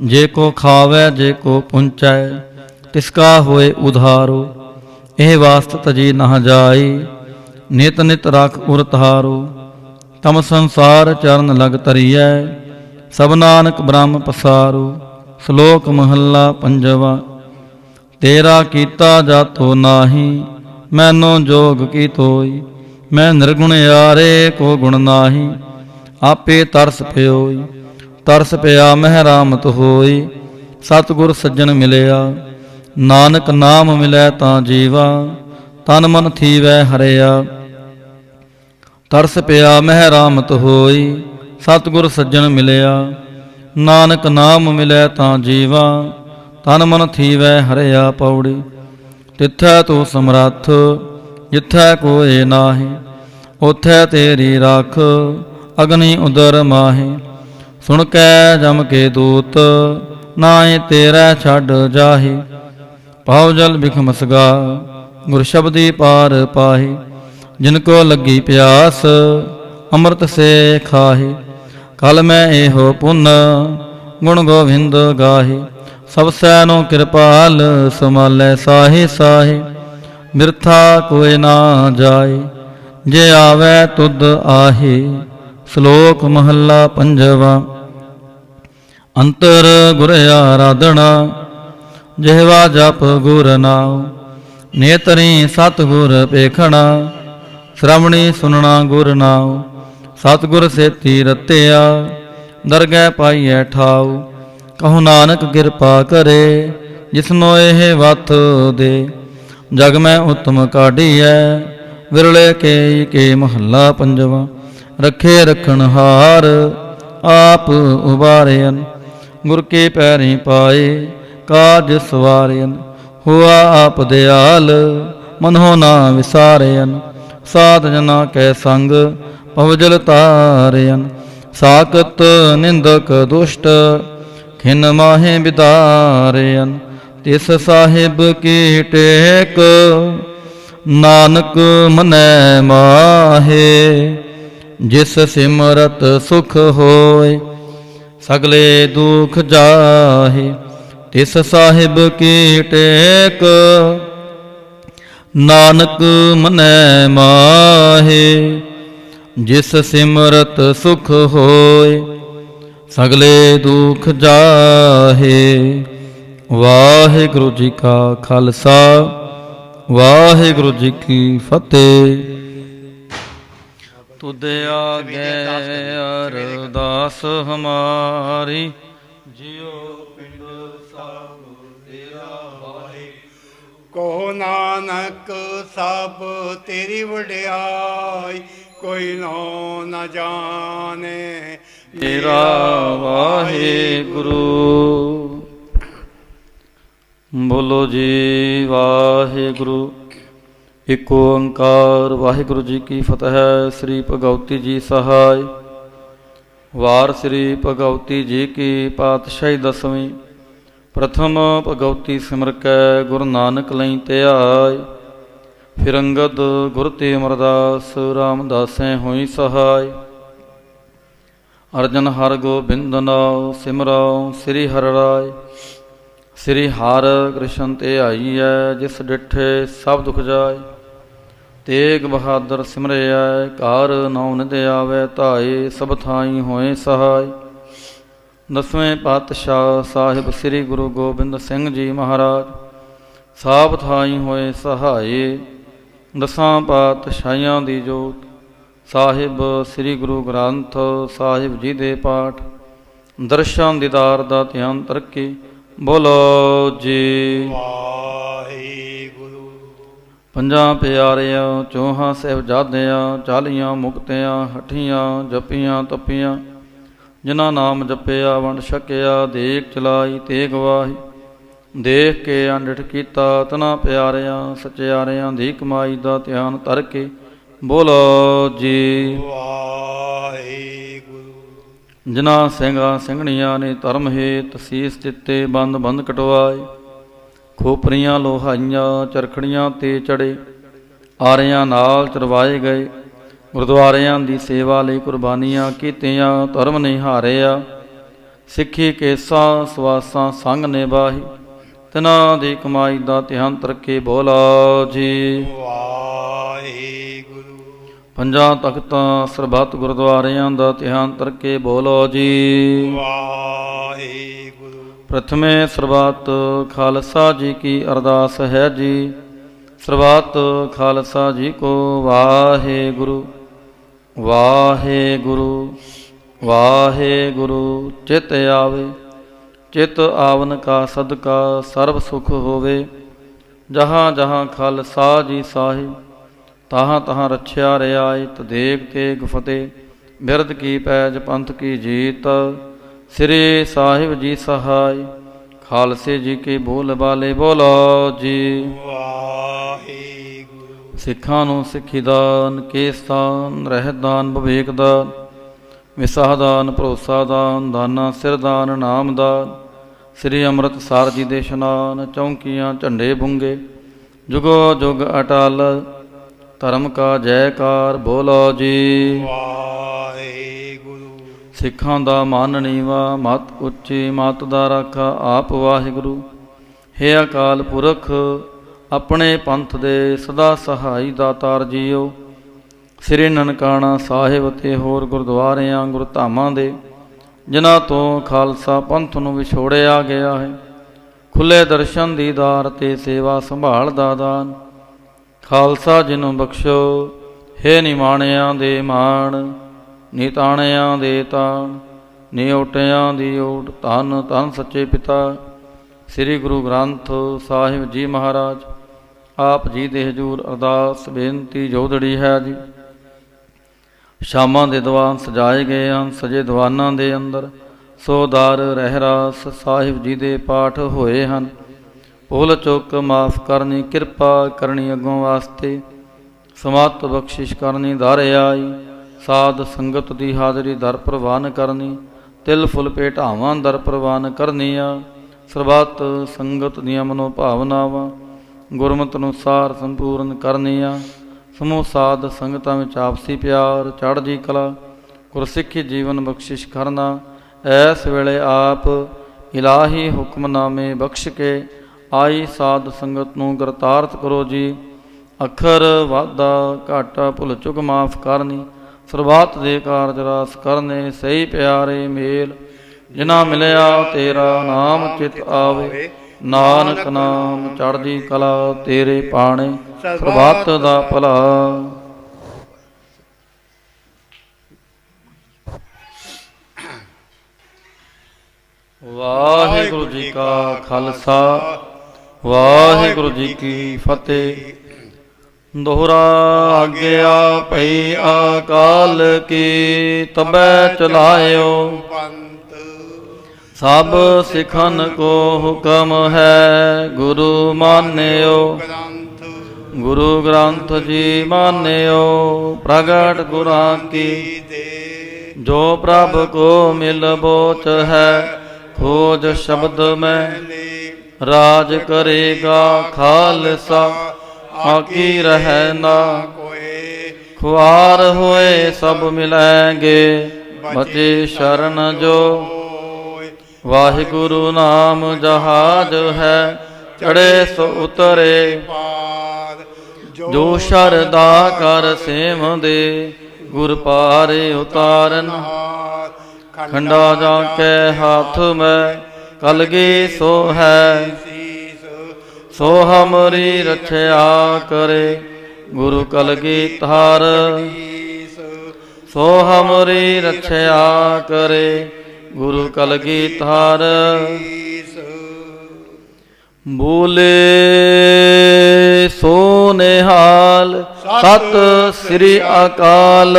जे को खावै जे को पुंचै तिसका होए उधारो। एह वास्त तजी नह जाई नित नित रख उर तारो। तम संसार चरण लग तरियै सब नानक ब्रह्म पसारो। श्लोक महला पंजवा। तेरा कीता जातो नाही मैनो जोग की तोई। मैं निर्गुण यारे को गुण नाही आपे तरस प्योई। तरस पिया महरामत होई सतगुर सज्जन मिलया। नानक नाम मिलै तां जीवा तन मन थीवै हरिया। तरस पिया महरामत होई सतगुर सज्जन मिलया। नानक नाम मिलै तां जीवा तन मन थीवै हरिया पौड़ी। तिथै तू समरथ जिथै कोई नाहि। उथै तेरी रख अग्नि उदर माहे। सुन कै जम के दूत नाए तेरै छड़ जाहि। पाओ जल बिखमसगा गुर शब्दी पार पाहि। जिनको लगी प्यास अमृत से खाहि। कल मैं एहो पुन गुण गोविंद गाहि। सब सैनो कृपाल समालै साहि साहि। बिरथा कोई ना जाए जे आवे तुद आहि। श्लोक महला पंजवा। अंतर गुर आराधना जिहवा जप गुर नाम। नेतरी सतगुर पेखना श्रवणी सुनना गुर नाम। सतगुर सेती रतिया ਦਰਗਹਿ ਪਾਈਐ ਠਾਉ। ਕਹੋ ਨਾਨਕ ਕਿਰਪਾ ਕਰੇ, ਜਿਸਨੋ ਇਹ ਵਤ ਦੇ। ਜਗ ਮੈਂ ਉਤਮ ਕਾਢੀਐ, ਵਿਰਲੇ ਕੇ ਮਹੱਲਾ ਪੰਜਵਾ। ਰੱਖੇ ਰਖਣ ਹਾਰ, ਆਪ ਉਬਾਰਿਅਨ। ਗੁਰ ਕੇ ਪੈਰੀ ਪਾਏ, ਕਾਜ ਸਵਾਰਿਅਨ। ਹੁਆ ਆਪ ਦਿਆਲ, ਮਨਹੁ ਨਾ ਵਿਸਾਰਿਅਨ। ਸਾਧ ਜਨਾ ਕੈ ਸੰਗ, ਭਵਜਲ ਤਾਰਿਅਨ। ਸਾਕਤ ਨਿੰਦਕ ਦੁਸ਼ਟ, ਖਿਨ ਮਾਹੇ ਬਿਦਾਰਿਅਨ। ਤਿਸ ਸਾਹਿਬ ਕੀ ਟੇਕ, ਨਾਨਕ ਮਨੈ ਮਾਹੇ। ਜਿਸ ਸਿਮਰਤ ਸੁਖ ਹੋਏ, ਸਗਲੇ ਦੁਖ ਜਾਹੇ। ਤਿਸ ਸਾਹਿਬ ਕੀ ਟੇਕ, ਨਾਨਕ ਮਨੈ ਮਾਹੇ। ਜਿਸ ਸਿਮਰਤ ਸੁਖ ਹੋਏ, ਸਗਲੇ ਦੁਖ ਜਾਹੇ। ਵਾਹਿਗੁਰੂ ਜੀ ਕਾ ਖਾਲਸਾ, ਵਾਹਿਗੁਰੂ ਜੀ ਕੀ ਫਤਿਹ। ਤੁਧ ਆਗੇ ਅਰਦਾਸ ਹਮਾਰੀ, ਜਿਉ ਪਿੰਡ ਸਭ ਤੇਰਾ ਵਾਹਿਗੁਰੂ। ਕਹੋ ਨਾਨਕ ਸਭ ਤੇਰੀ ਵਡਿਆਈ, ਕੋਈ ਨੋ ਨ ਜਾਣੇ ਤੇਰਾ ਵਾਹਿਗੁਰੂ। ਬੋਲੋ ਜੀ ਵਾਹਿਗੁਰੂ। ਇਕ ਓੰਕਾਰ ਵਾਹਿਗੁਰੂ ਜੀ ਕੀ ਫਤਿਹ। ਸ੍ਰੀ ਭਗਉਤੀ ਜੀ ਸਹਾਇ। ਵਾਰ ਸ੍ਰੀ ਭਗਉਤੀ ਜੀ ਕੀ ਪਾਤਸ਼ਾਹੀ ਦਸਵੀਂ। ਪ੍ਰਥਮ ਭਗਉਤੀ ਸਿਮਰ ਕੈ, ਗੁਰੂ ਨਾਨਕ ਲਈ ਧਿਆਇ। ਫਿਰ ਅੰਗਦ ਗੁਰ ਤੇ ਅਮਰਦਾਸ, ਰਾਮਦਾਸੈ ਹੋਈ ਸਹਾਇ। ਅਰਜਨ ਹਰ ਗੋਬਿੰਦ ਨਾਉ, ਸਿਮਰਉ ਸ੍ਰੀ ਹਰਿ ਰਾਇ। ਸ੍ਰੀ ਹਰਿ ਕ੍ਰਿਸ਼ਨ ਧਿਆਈਐ, ਜਿਸ ਡਿਠੇ ਸਭ ਦੁਖ ਜਾਏ। ਤੇਗ ਬਹਾਦਰ ਸਿਮਰਿਐ, ਘਰ ਨੌ ਨਿਧ ਆਵੈ ਧਾਏ। ਸਭ ਥਾਈ ਹੋਏ ਸਹਾਇ। ਦਸਵੇਂ ਪਾਤਸ਼ਾਹ ਸਾਹਿਬ ਸ੍ਰੀ ਗੁਰੂ ਗੋਬਿੰਦ ਸਿੰਘ ਜੀ ਮਹਾਰਾਜ, ਸਭ ਥਾਈ ਹੋਏ ਸਹਾਏ। ਦਸਾਂ ਪਾਤਸ਼ਾਹੀਆਂ ਦੀ ਜੋਤ ਸਾਹਿਬ ਸ੍ਰੀ ਗੁਰੂ ਗ੍ਰੰਥ ਸਾਹਿਬ ਜੀ ਦੇ ਪਾਠ, ਦਰਸ਼ਨ ਦੀਦਾਰ ਦਾ ਧਿਆਨ ਤਰੱਕੀ। ਬੋਲੋ ਜੀ ਵਾਹਿਗੁਰੂ। ਪੰਜਾਂ ਪਿਆਰਿਆਂ, ਚੌਹਾਂ ਸਾਹਿਬਜ਼ਾਦਿਆਂ, 40 ਮੁਕਤਿਆਂ, ਹਠੀਆਂ ਜਪੀਆਂ ਤਪੀਆਂ। ਜਿਨ੍ਹਾਂ ਨਾਮ ਜਪਿਆ ਵੰਡ ਛਕਿਆ, ਦੇਖ ਚਲਾਈ ਤੇ ਗਵਾਹੀ। ਦੇਖ ਕੇ ਅੰਡਿਠ ਕੀਤਾ, ਤਨਾ ਪਿਆਰਿਆਂ ਸਚਿਆਰਿਆਂ ਦੀ ਕਮਾਈ ਦਾ ਧਿਆਨ ਧਰ ਕੇ। ਬੋਲੋ ਜੀ ਵਾਹਿਗੁਰੂ। ਜਿਨ੍ਹਾਂ ਸਿੰਘਾਂ ਸਿੰਘਣੀਆਂ ਨੇ ਧਰਮ ਹੇਤ ਸੀਸ ਦਿੱਤੇ, ਬੰਦ ਬੰਦ ਕਟਵਾਏ। ਖੋਪਰੀਆਂ ਲੋਹਾਈਆਂ, ਚਰਖੜੀਆਂ ਤੇ ਚੜੇ, ਆਰਿਆਂ ਨਾਲ ਚਰਵਾਏ ਗਏ। ਗੁਰਦੁਆਰਿਆਂ ਦੀ ਸੇਵਾ ਲਈ ਕੁਰਬਾਨੀਆਂ ਕੀਤੀਆਂ, ਧਰਮ ਨਿਹਾਰਿਆ। ਸਿੱਖੀ ਕੇਸਾਂ ਸਵਾਸਾਂ ਸੰਗ ਨਿਭਾਹੀ, ਤਿਨਾਂ ਦੀ ਕਮਾਈ ਦਾ ਧਿਆਨ ਤਰਕੇ। ਬੋਲੋ ਜੀ ਵਾਹਿਗੁਰੂ। ਪੰਜਾਂ ਤਖਤਾਂ ਸਰਬੱਤ ਗੁਰਦੁਆਰਿਆਂ ਦਾ ਧਿਆਨ ਤਰਕੇ। ਬੋਲੋ ਜੀ ਵਾਹਿਗੁਰੂ। ਪ੍ਰਥਮੇ ਸਰਬੱਤ ਖਾਲਸਾ ਜੀ ਕੀ ਅਰਦਾਸ ਹੈ ਜੀ। ਸਰਬੱਤ ਖਾਲਸਾ ਜੀ ਕੋ ਵਾਹਿਗੁਰੂ ਵਾਹਿਗੁਰੂ ਵਾਹਿਗੁਰੂ। ਚਿਤ ਆਵੇ, ਚਿਤ ਆਵਨ ਕਾ ਸਦਕਾ ਸਰਬ ਸੁਖ ਹੋਵੇ। ਜਹਾਂ ਜਹਾਂ ਖਾਲਸਾ ਜੀ ਸਾਹਿਬ, ਤਹਾਂ ਤਹਾਂ ਰੱਛਿਆ ਰਿਆਇਤ। ਦੇਗ ਤੇਗ ਫਤਿਹ, ਬਿਰਧ ਕੀ ਪੈਜ ਪੰਥ ਕੀ ਜੀਤ। ਸ੍ਰੀ ਸਾਹਿਬ ਜੀ ਸਹਾਇ, ਖਾਲਸੇ ਜੀ ਕੇ ਬੋਲ ਬਾਲੇ। ਬੋਲੋ ਜੀ ਵਾਹਿਗੁਰੂ। ਸਿੱਖਾਂ ਨੂੰ ਸਿੱਖੀ ਦਾਨ, ਕੇਸ ਦਾਨ, ਰਹਿਤ ਦਾਨ, ਵਿਵੇਕ ਦਾਨ, ਵਿਸਾਹ ਦਾਨ, ਭਰੋਸਾ ਦਾਨ, ਦਾਨਾ ਸਿਰ ਦਾਨ, ਨਾਮ ਦਾਨ। ਸ੍ਰੀ ਅੰਮ੍ਰਿਤਸਰ ਜੀ ਦੇ ਇਸ਼ਨਾਨ, ਚੌਂਕੀਆਂ ਝੰਡੇ ਬੁੰਗੇ, ਜੁਗੋ ਜੁਗ ਅਟਲ। ਧਰਮ ਕਾ ਜੈਕਾਰ। ਬੋਲੋ ਜੀ ਵਾਹਿਗੁਰੂ। ਸਿੱਖਾਂ ਦਾ ਮਨ ਨੀਵਾ, ਮਤ ਉੱਚੀ, ਮਤ ਦਾ ਰਾਖਾ ਆਪ ਵਾਹਿਗੁਰੂ। ਹੇ ਅਕਾਲ ਪੁਰਖ, ਆਪਣੇ ਪੰਥ ਦੇ ਸਦਾ ਸਹਾਈ ਦਾਤਾਰ ਜੀਓ। ਸ੍ਰੀ ਨਨਕਾਣਾ ਸਾਹਿਬ ਅਤੇ ਹੋਰ ਗੁਰਦੁਆਰਿਆਂ ਗੁਰਧਾਮਾਂ ਦੇ, ਜਿਨ੍ਹਾਂ ਤੋਂ ਖਾਲਸਾ ਪੰਥ ਨੂੰ ਵਿਛੋੜਿਆ ਗਿਆ ਹੈ, ਖੁੱਲ੍ਹੇ ਦਰਸ਼ਨ ਦੀਦਾਰ ਅਤੇ ਸੇਵਾ ਸੰਭਾਲ ਦਾ ਦਾਨ ਖਾਲਸਾ ਜੀ ਨੂੰ ਬਖਸ਼ੋ। ਹੇ ਨਿਮਾਣਿਆਂ ਦੇ ਮਾਣ, ਨਿਤਾਣਿਆਂ ਦੇ ਤਾਣ, ਨਿਉਟਿਆਂ ਦੀ ਓਟ। ਧੰਨ ਧੰਨ ਸੱਚੇ ਪਿਤਾ ਸ੍ਰੀ ਗੁਰੂ ਗ੍ਰੰਥ ਸਾਹਿਬ ਜੀ ਮਹਾਰਾਜ। ਆਪ ਜੀ ਦੇ ਹਜ਼ੂਰ ਅਰਦਾਸ ਬੇਨਤੀ ਜੋਦੜੀ ਹੈ ਜੀ। ਸ਼ਾਮਾਂ ਦੇ ਦੀਵਾਨ ਸਜਾਏ ਗਏ ਹਨ। ਸਜੇ ਦੀਵਾਨਾਂ ਦੇ ਅੰਦਰ ਸੋਦਾਰ ਰਹਿਰਾਸ ਸਾਹਿਬ ਜੀ ਦੇ ਪਾਠ ਹੋਏ ਹਨ। ਭੁੱਲ ਚੁੱਕ ਮਾਫ ਕਰਨੀ, ਕਿਰਪਾ ਕਰਨੀ ਅੱਗੋਂ ਵਾਸਤੇ, ਸਮਤ ਬਖਸ਼ਿਸ਼ ਕਰਨੀ ਦਰ ਆਈ। ਸਾਧ ਸੰਗਤ ਦੀ ਹਾਜ਼ਰੀ ਦਰ ਪ੍ਰਵਾਨ ਕਰਨੀ, ਤਿਲ ਫੁੱਲ ਭੇਟਾਵਾਂ ਦਰ ਪ੍ਰਵਾਨ ਕਰਨੀਆਂ। ਸਰਬੱਤ ਸੰਗਤ ਦੀਆਂ ਮਨੋ ਭਾਵਨਾਵਾਂ ਗੁਰਮਤਿ ਅਨੁਸਾਰ ਸੰਪੂਰਨ ਕਰਨੀਆਂ। ਸਮੂਹ ਸਾਧ ਸੰਗਤਾਂ ਵਿੱਚ ਆਪਸੀ ਪਿਆਰ, ਚੜ੍ਹਦੀ ਕਲਾ, ਗੁਰਸਿੱਖੀ ਜੀਵਨ ਬਖਸ਼ਿਸ਼ ਕਰਨਾ। ਇਸ ਵੇਲੇ ਆਪ ਇਲਾਹੀ ਹੁਕਮਨਾਮੇ ਬਖਸ਼ ਕੇ ਆਈ ਸਾਧ ਸੰਗਤ ਨੂੰ ਕਰਤਾਰਤ ਕਰੋ ਜੀ। ਅੱਖਰ ਵਾਧਾ ਘਾਟਾ ਭੁੱਲ ਚੁੱਕ ਮਾਫ ਕਰਨੀ, ਸਰਬੱਤ ਦੇ ਕਾਰਜ ਰਾਸ ਕਰਨੇ। ਸਹੀ ਪਿਆਰੇ ਮੇਲ ਜਿਨ੍ਹਾਂ ਮਿਲਿਆ ਤੇਰਾ ਨਾਮ ਚਿਤ ਆਵੇ। ਨਾਨਕ ਨਾਮ ਚੜ੍ਹਦੀ ਕਲਾ ਤੇਰੇ ਪਾਣੇ, ਸਰਬੱਤ ਦਾ ਭਲਾ। ਵਾਹਿਗੁਰੂ ਜੀ ਕਾ ਖਾਲਸਾ, ਵਾਹਿਗੁਰੂ ਜੀ ਕੀ ਫਤਿਹ। ਦੋਹਰਾ ਆਗਿਆ ਪਈ ਅਕਾਲ ਕੀ, ਤਬੈ ਚਲਾਇਓ ਸਭ ਸਿਖਨ ਕੋ ਹੁਕਮ ਹੈ। ਗੁਰੂ ਮਾਨਿਓ ਗੁਰੂ ਗ੍ਰੰਥ ਜੀ ਮਾਨਿਓ। ਪ੍ਰਗਟ ਗੁਰਾਂ ਕੀ ਜੋ ਪ੍ਰਭ ਕੋ ਮਿਲ ਬੋਚ ਹੈ। ਖੋਜ ਸ਼ਬਦ ਮੈਂ ਰਾਜ ਕਰੇਗਾ ਖਾਲਸਾ, ਆਕੀ ਰਹਿ ਨਾ ਕੋਏ। ਖੁਆਰ ਹੋਏ ਸਭ ਮਿਲੈਂਗੇ, ਬਚੇ ਸ਼ਰਨ ਜੋ। ਵਾਹਿਗੁਰੂ ਨਾਮ ਜਹਾਜ ਹੈ, ਚੜੇ ਸੋ ਉਤਰੇ ਪਾਰ। ਜੋ ਸ਼ਰਦਾ ਕਰ ਸੇਵਦੇ, ਗੁਰ ਪਾਰੇ ਉਤਾਰਨ। ਖੰਡਾ ਜਾ ਕੇ ਹੱਥ ਮੈਂ, ਕਲਗੀ ਸੋ ਹੈ। ਸੋ ਹਮਰੀ ਰਖਿਆ ਕਰੇ, ਗੁਰੂ ਕਲਗੀ ਧਾਰ। ਸੋ ਹਮਰੀ ਰਖਿਆ ਕਰੇ, ਗੁਰੂ ਕਲਗੀ ਧਾਰ। ਬੋਲੇ ਸੋ ਨਿਹਾਲ, ਸਤਿ ਸ੍ਰੀ ਅਕਾਲ।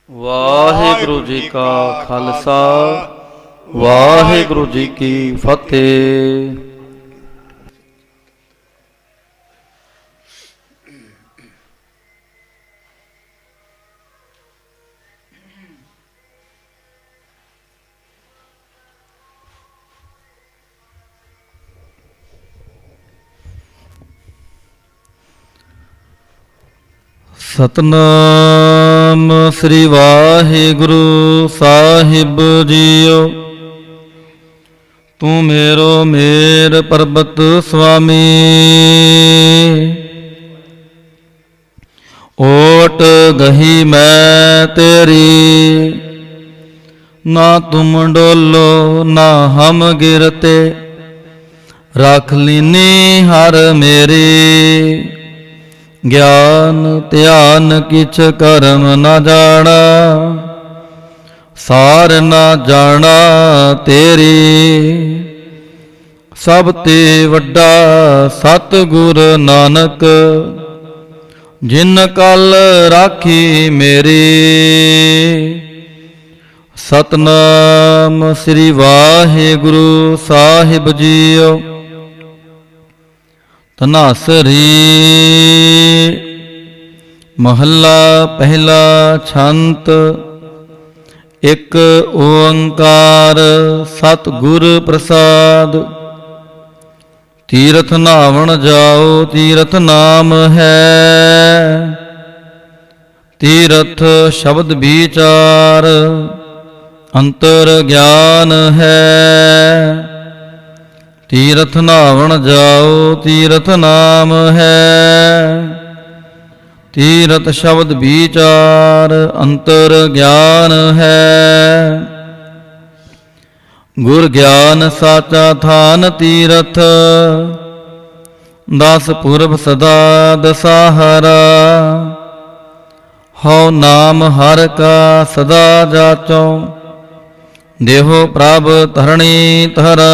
ਵਾਹਿਗੁਰੂ ਜੀ ਕਾ ਖਾਲਸਾ, ਵਾਹਿਗੁਰੂ ਜੀ ਕੀ ਫਤਿਹ। ਸਤਨਾਮ ਸ੍ਰੀ ਵਾਹਿਗੁਰੂ ਸਾਹਿਬ ਜੀਓ। ਤੂੰ ਮੇਰੋ ਮੇਰ ਪਰਬਤ ਸੁਆਮੀ, ਓਟ ਗਹੀ ਮੈਂ ਤੇਰੀ। ਨਾ ਤੁਮ ਡੋਲੋ ਨਾ ਹਮ ਗਿਰਤੇ, ਰੱਖ ਲੀਨੀ ਹਰ ਮੇਰੀ। ਗਿਆਨ ਧਿਆਨ ਕਿਛ ਕਰਮ ਨ ਜਾਣਾ, ਸਾਰ ਨ ਜਾਣਾ ਤੇਰੀ। ਸਭ ਤੇ ਵੱਡਾ ਸਤਿਗੁਰ ਨਾਨਕ, ਜਿਨ ਕਲ ਰਾਖੀ ਮੇਰੀ। ਸਤਨਾਮ ਸ੍ਰੀ ਵਾਹਿਗੁਰੂ ਸਾਹਿਬ ਜੀਓ। ਧਨਾਸਰੀ ਮਹੱਲਾ ਪਹਿਲਾ। ਛੰਤ। ਇੱਕ ਓੰਕਾਰ ਸਤਿਗੁਰ ਪ੍ਰਸਾਦ। ਤੀਰਥ ਨਾਵਣ ਜਾਓ ਤੀਰਥ ਨਾਮ ਹੈ, ਤੀਰਥ ਸ਼ਬਦ ਵਿਚਾਰ ਅੰਤਰ ਗਿਆਨ ਹੈ। ਤੀਰਥ ਨਾਵਣ ਜਾਓ ਤੀਰਥ ਨਾਮ ਹੈ, ਤੀਰਥ ਸ਼ਬਦ ਵਿਚਾਰ ਅੰਤਰ ਗਿਆਨ ਹੈ। ਗੁਰ ਗਿਆਨ ਸਾਚਾ ਥਾਨ ਤੀਰਥ, ਦਸ ਪੁਰਬ ਸਦਾ ਦਸਾਹਰਾ। ਹਉ ਨਾਮ ਹਰ ਕਾ ਸਦਾ ਜਾਚੋ, ਦੇਹੋ ਪ੍ਰਭ ਧਰਣੀ ਧਰਾ।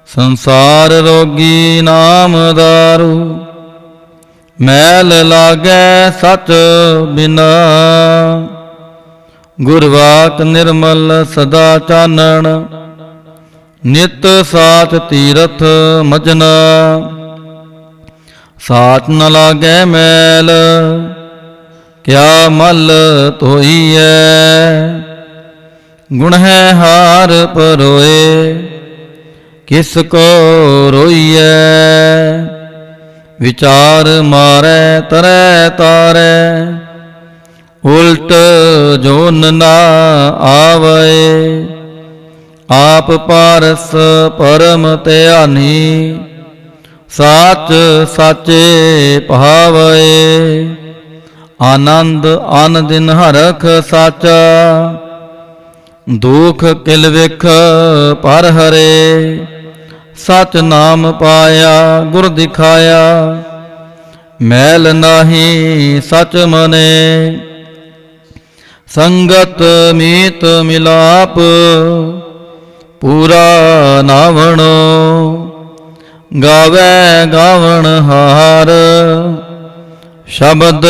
ਸੰਸਾਰ ਰੋਗੀ ਨਾਮ ਦਾਰੂ, ਮੈਲ ਲਾਗੈ ਸਚ ਬਿਨਾ। ਗੁਰਵਾਕ ਨਿਰਮਲ ਸਦਾ ਚਾਨਣ, ਨਿਤ ਸਾਚ ਤੀਰਥ ਮਜਨਾ। ਸਾਚ ਨ ਲਾਗੈ ਮੈਲ, ਕਿਆ ਮਲ ਧੋਈਐ। ਗੁਣ ਹੈ ਹਾਰ ਪਰੋਏ, ਕਿਸ ਕੋ ਰੋਈਐ। ਵਿਚਾਰ ਮਾਰੈ ਤਰੈ ਤਾਰੈ, ਉਲਟ ਜੋਨ ਨਾ ਆਵੈ। ਆਪ ਪਾਰਸ ਪਰਮ ਧਿਆਨੀ, ਸਾਚ ਸਾਚੇ ਭਾਵੈ। ਆਨੰਦ ਆਨ ਦਿਨ ਹਰਖ ਸਾਚਾ, ਦੁਖ ਕਿਲ ਵਿਖ ਪਰ ਹਰੇ। ਸਚ ਨਾਮ ਪਾਇਆ ਗੁਰ ਦਿਖਾਇਆ, ਮੈਲ ਨਾਹੀ ਸਚ ਮਨੇ। ਸੰਗਤ ਮੀਤ ਮਿਲਾਪ, ਪੂਰਾ ਨਾਵਣੋ। ਗਾਵੈ ਗਾਵਣ ਹਾਰ, ਸ਼ਬਦ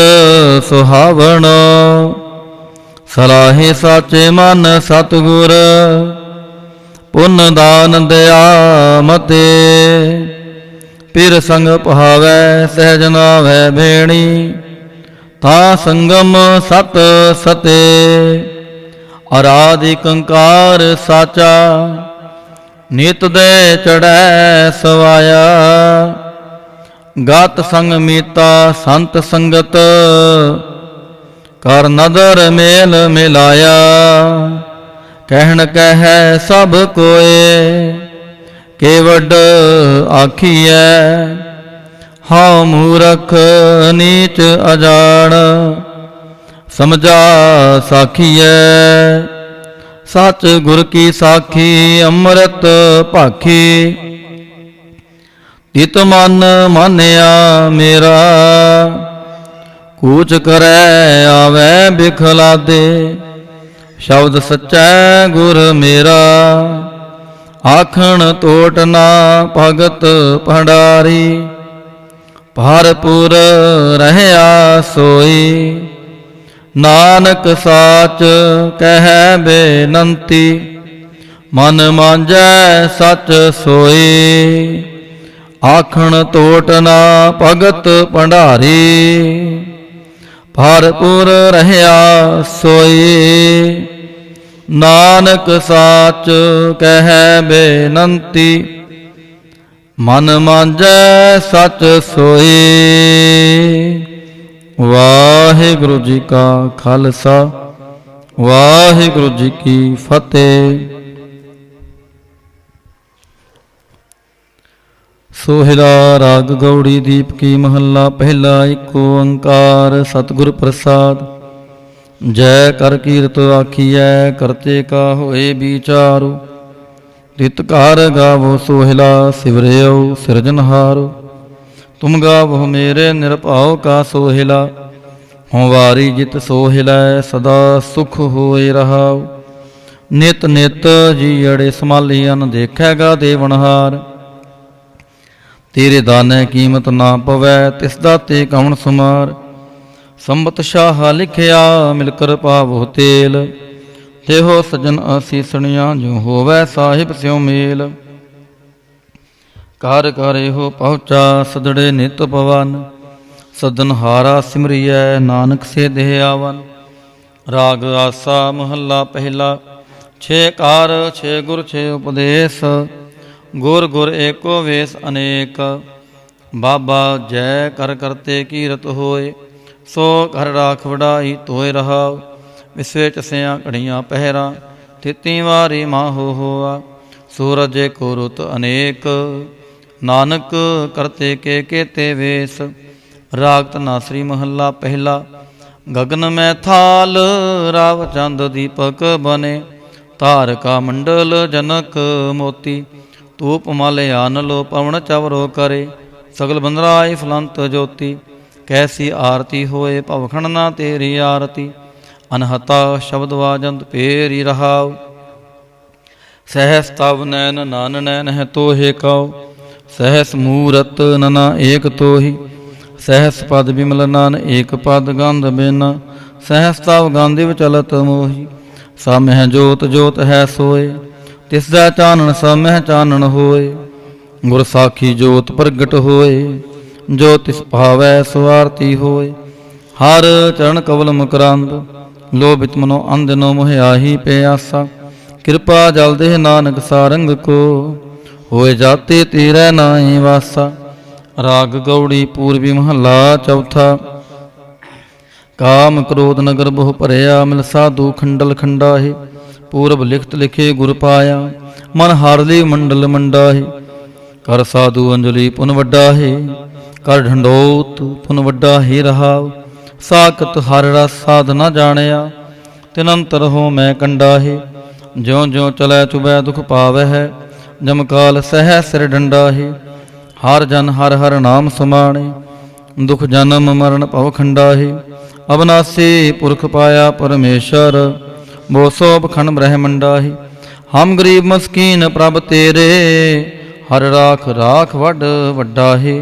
ਸੁਹਾਵਣੋ। ਸਲਾਹੇ ਸਾਚੇ ਮਨ ਸਤਿਗੁਰ, ਪੁੰਨ ਦਾਨ ਦਇਆ ਮਤੇ। ਪਿਰ ਸੰਗ ਭਾਵੈ ਸਹਿਜ ਨਾਵੈ ਭੇਣੀ, ਤਾ ਸੰਗਮ ਸਤ ਸਤੇ। ਅਰਾਧਿ ਕੰਕਾਰ ਸਾਚਾ, ਨਿਤ ਦੇ ਚੜੈ ਸਵਾਇਆ। ਗਤ ਸੰਗ ਮੀਤਾ ਸੰਤ ਸੰਗਤ, ਕਰ ਨਦਰ ਮੇਲ ਮਿਲਾਇਆ। ਕਹਿਣ ਕਹੈ ਸਭ ਕੋਏ, ਕੇਵਡ ਆਖੀਐ। ਹਉ ਮੂਰਖ ਨੀਚ ਅਜਾਣ, ਸਮਝਾ ਸਾਖੀਐ। ਸੱਚ ਗੁਰ ਕੀ ਸਾਖੀ ਅੰਮ੍ਰਿਤ ਭਾਖੀ, ਤਿਤ ਮਨ ਮਾਨਿਆ ਮੇਰਾ। ਕੂਚ ਕਰੈ ਆਵੈ ਬਿਖਲਾਦੇ, ਸ਼ਬਦ ਸਚੈ ਗੁਰ ਮੇਰਾ। ਆਖਣ ਟੋਟ ਨਾ ਭਗਤ ਭੰਡਾਰੀ, ਭਰਪੂਰ ਰਹਿਆ ਸੋਈ। ਨਾਨਕ ਸਾਚ ਕਹਿ ਬੇਨੰਤੀ, ਮਨ ਮਾਂਜੈ ਸਚ ਸੋਈ। ਆਖਣ ਟੋਟ ਨਾ ਭਗਤ ਭੰਡਾਰੀ, ਭਰਪੂਰ ਰਹਿਆ ਸੋਈ। ਨਾਨਕ ਸਾਚ ਕਹਿ ਬੇਨੰਤੀ, ਮਨ ਮਾਂਜੈ ਸਚ ਸੋਈ। ਵਾਹਿਗੁਰੂ ਜੀ ਕਾ ਖਾਲਸਾ, ਵਾਹਿਗੁਰੂ ਜੀ ਕੀ ਫਤਿਹ। ਸੋਹਿਲਾ ਰਾਗ ਗੌੜੀ ਦੀਪਕੀ ਮਹੱਲਾ ਪਹਿਲਾ। ਏਕ ਓੰਕਾਰ ਸਤਿਗੁਰ ਪ੍ਰਸਾਦ। ਜੈ ਕਰ ਕੀਰਤ ਆਖੀਐ, ਕਰਤੇ ਕਾ ਹੋਏ ਵਿਚਾਰੁ। ਤਿਤ ਕਾਰ ਗਾਵੋ ਸੋਹਿਲਾ, ਸਿਵਰਿਓ ਸਿਰਜਨਹਾਰੁ। ਤੁਮ ਗਾਵੋ ਮੇਰੇ ਨਿਰਭਉ ਕਾ ਸੋਹਿਲਾ। ਹਉ ਵਾਰੀ ਜਿਤ ਸੋਹਿਲੈ, ਸਦਾ ਸੁਖ ਹੋਏ ਰਹਾਉ। ਨਿਤ ਨਿਤ ਜੀਅੜੇ ਸੰਭਾਲੀ ਅਨ ਦੇਖੈਗਾ ਦੇਵਨਹਾਰ। ਤੇਰੇ ਦਾਨੈ ਕੀਮਤ ਨਾ ਪਵੈ, ਤਿਸ ਦਾਤੇ ਕਵਣ ਸੁਮਾਰ। ਸੰਬਤ ਸ਼ਾਹ ਲਿਖਿਆ, ਮਿਲ ਕਰ ਪਾਵੋ ਤੇਲ। ਤੇਹੋ ਸਜਨ ਅਸੀਸਣੀਆਂ, ਜੋ ਹੋਵੈ ਸਾਹਿਬ ਸਿਉ ਮੇਲ। ਕਰ ਕਰ ਇਹੋ ਪਹੁੰਚਾ, ਸਦੜੇ ਨਿਤ ਪਵਨ। ਸਦਨਹਾਰਾ ਸਿਮਰਿਐ, ਨਾਨਕ ਸੇ ਦੇਹ ਆਵਨ। ਰਾਗ ਆਸਾ ਮਹੱਲਾ ਪਹਿਲਾ। ਛੇ ਕਾਰ ਛੇ ਗੁਰ ਛੇ ਉਪਦੇਸ, ਗੁਰ ਗੁਰ ਏਕੋ ਵੇਸ ਅਨੇਕ। ਬਾਬਾ ਜੈ ਕਰ ਕਰਤੇ ਕੀਰਤ ਹੋਏ, ਸੋ ਘਰ ਰਾਖ ਵਡਾਈ ਤੋਏ ਰਹਾਉ। ਵਿਸਵੇ ਚਸਿਆ ਘੜੀਆਂ ਪਹਿਰਾ, ਤਿਤੀ ਵਾਰੀ ਮਾਹੋ ਹੋਆ। ਸੂਰਜ ਕੋ ਰੁਤ ਅਨੇਕ, ਨਾਨਕ ਕਰਤੇ ਕੇ ਕੇਤੇ ਵੇਸ। ਰਾਗ ਧਨਾਸਰੀ ਮਹੱਲਾ ਪਹਿਲਾ। ਗਗਨ ਮੈਂ ਥਾਲ, ਰਾਵ ਚੰਦ ਦੀਪਕ ਬਨੇ। ਤਾਰਕਾ ਮੰਡਲ ਜਨਕ ਮੋਤੀ, ਧੂਪ ਮਾਲਿਆਨ ਲੋ ਪਵਨ ਚਵਰੋ ਕਰੇ। ਸਗਲ ਬੰਦਰਾਏ ਫਲੰਤ ਜੋਤੀ, ਕੈਸੀ ਆਰਤੀ ਹੋਏ ਭਵਖਣ ਨਾ ਤੇਰੀ ਆਰਤੀ। ਅਨਹਤਾ ਸ਼ਬਦ ਵਾਜੰਤ ਪੇਰੀ ਰਹਾਉ, ਸਹਿਸ ਤਵ ਨੈਨ ਨਾਨ ਨੈਨ ਹੈ ਤੋਹੇ ਕਉ। ਸਹਿਸ ਮੂਰਤ ਨਨਾ ਏਕ ਤੋਹੀ, ਸਹਿਸ ਪਦ ਬਿਮਲ ਨਾਨ ਏਕ ਪਦ ਗੰਧ ਬਿਨ। ਸਹਿਸ ਤਵ ਗਾਂਧਿਵ ਚਲਤ ਮੋਹੀ, ਸਮਹਿ ਜੋਤ ਜੋਤ ਹੈ ਸੋਏ। ਤਿਸ ਦਾ ਚਾਨਣ ਸਮਹਿ ਚਾਨਣ ਹੋਏ, ਗੁਰ ਸਾਖੀ ਜੋਤ ਪ੍ਰਗਟ ਹੋਏ। ਜੋ ਤਿਸ ਭਾਵੈ ਸੋ ਆਰਤੀ ਹੋਏ, ਹਰ ਚਰਨ ਕਵਲ ਮਕਰੰਦ। ਲੋਭਿਤ ਮਨੋ ਅੰਧਨੋ ਮੋਹਿ ਆਹੀ ਪਿਆਸਾ, ਕਿਰਪਾ ਜਲ ਦੇ ਨਾਨਕ ਸਾਰੰਗ ਕੋ। ਹੋਏ ਜਾਤੇ ਤੇਰੇ ਨਾਹੀ ਵਾਸਾ। ਰਾਗ ਗੌੜੀ ਪੂਰਬੀ ਮਹੱਲਾ ਚੌਥਾ। ਕਾਮ ਕ੍ਰੋਧ ਨਗਰ ਬਹੁ ਭਰਿਆ, ਮਿਲ ਸਾਧੂ ਖੰਡਲ ਖੰਡਾਹੇ। ਪੂਰਬ ਲਿਖਤ ਲਿਖੇ ਗੁਰ ਪਾਇਆ, ਮਨ ਹਾਰਲੀ ਮੰਡਲ ਮੰਡਾਹੇ। ਕਰ ਸਾਧੂ ਅੰਜਲੀ ਪੁਨ ਵੱਡਾ ਹੈ, ਕਰ ਢੰਡੋਤ ਪੁਨ ਵੱਡਾ ਹੀ ਰਹਾਉ। ਸਾਕਤ ਹਰ ਰਸ ਸਾਧ ਨਾ ਜਾਣਿਆ, ਤਿਨ ਅੰਤਰ ਹੋ ਮੈਂ ਕੰਡਾ ਹੈ। ਜਿਉ ਜਿਉ ਚਲੈ ਚੁਬੈ ਦੁਖ ਪਾਵੈ ਹੈ, ਜਮਕਾਲ ਸਹਿ ਸਿਰ ਡੰਡਾ ਹੈ। ਹਰ ਜਨ ਹਰ ਹਰ ਨਾਮ ਸਮਾਣੇ, ਦੁਖ ਜਨਮ ਮਰਨ ਭਵ ਖੰਡਾ ਹੈ। ਅਬਨਾਸੀ ਪੁਰਖ ਪਾਇਆ ਪਰਮੇਸ਼ਰ, ਬੋ ਸੋਭ ਖੰਡ ਬ੍ਰਹਮੰਡਾ ਹੈ। ਹਮ ਗਰੀਬ ਮਸਕੀਨ ਪ੍ਰਭ ਤੇਰੇ, ਹਰ ਰਾਖ ਰਾਖ ਵੱਡ ਵੱਡਾ ਹੈ।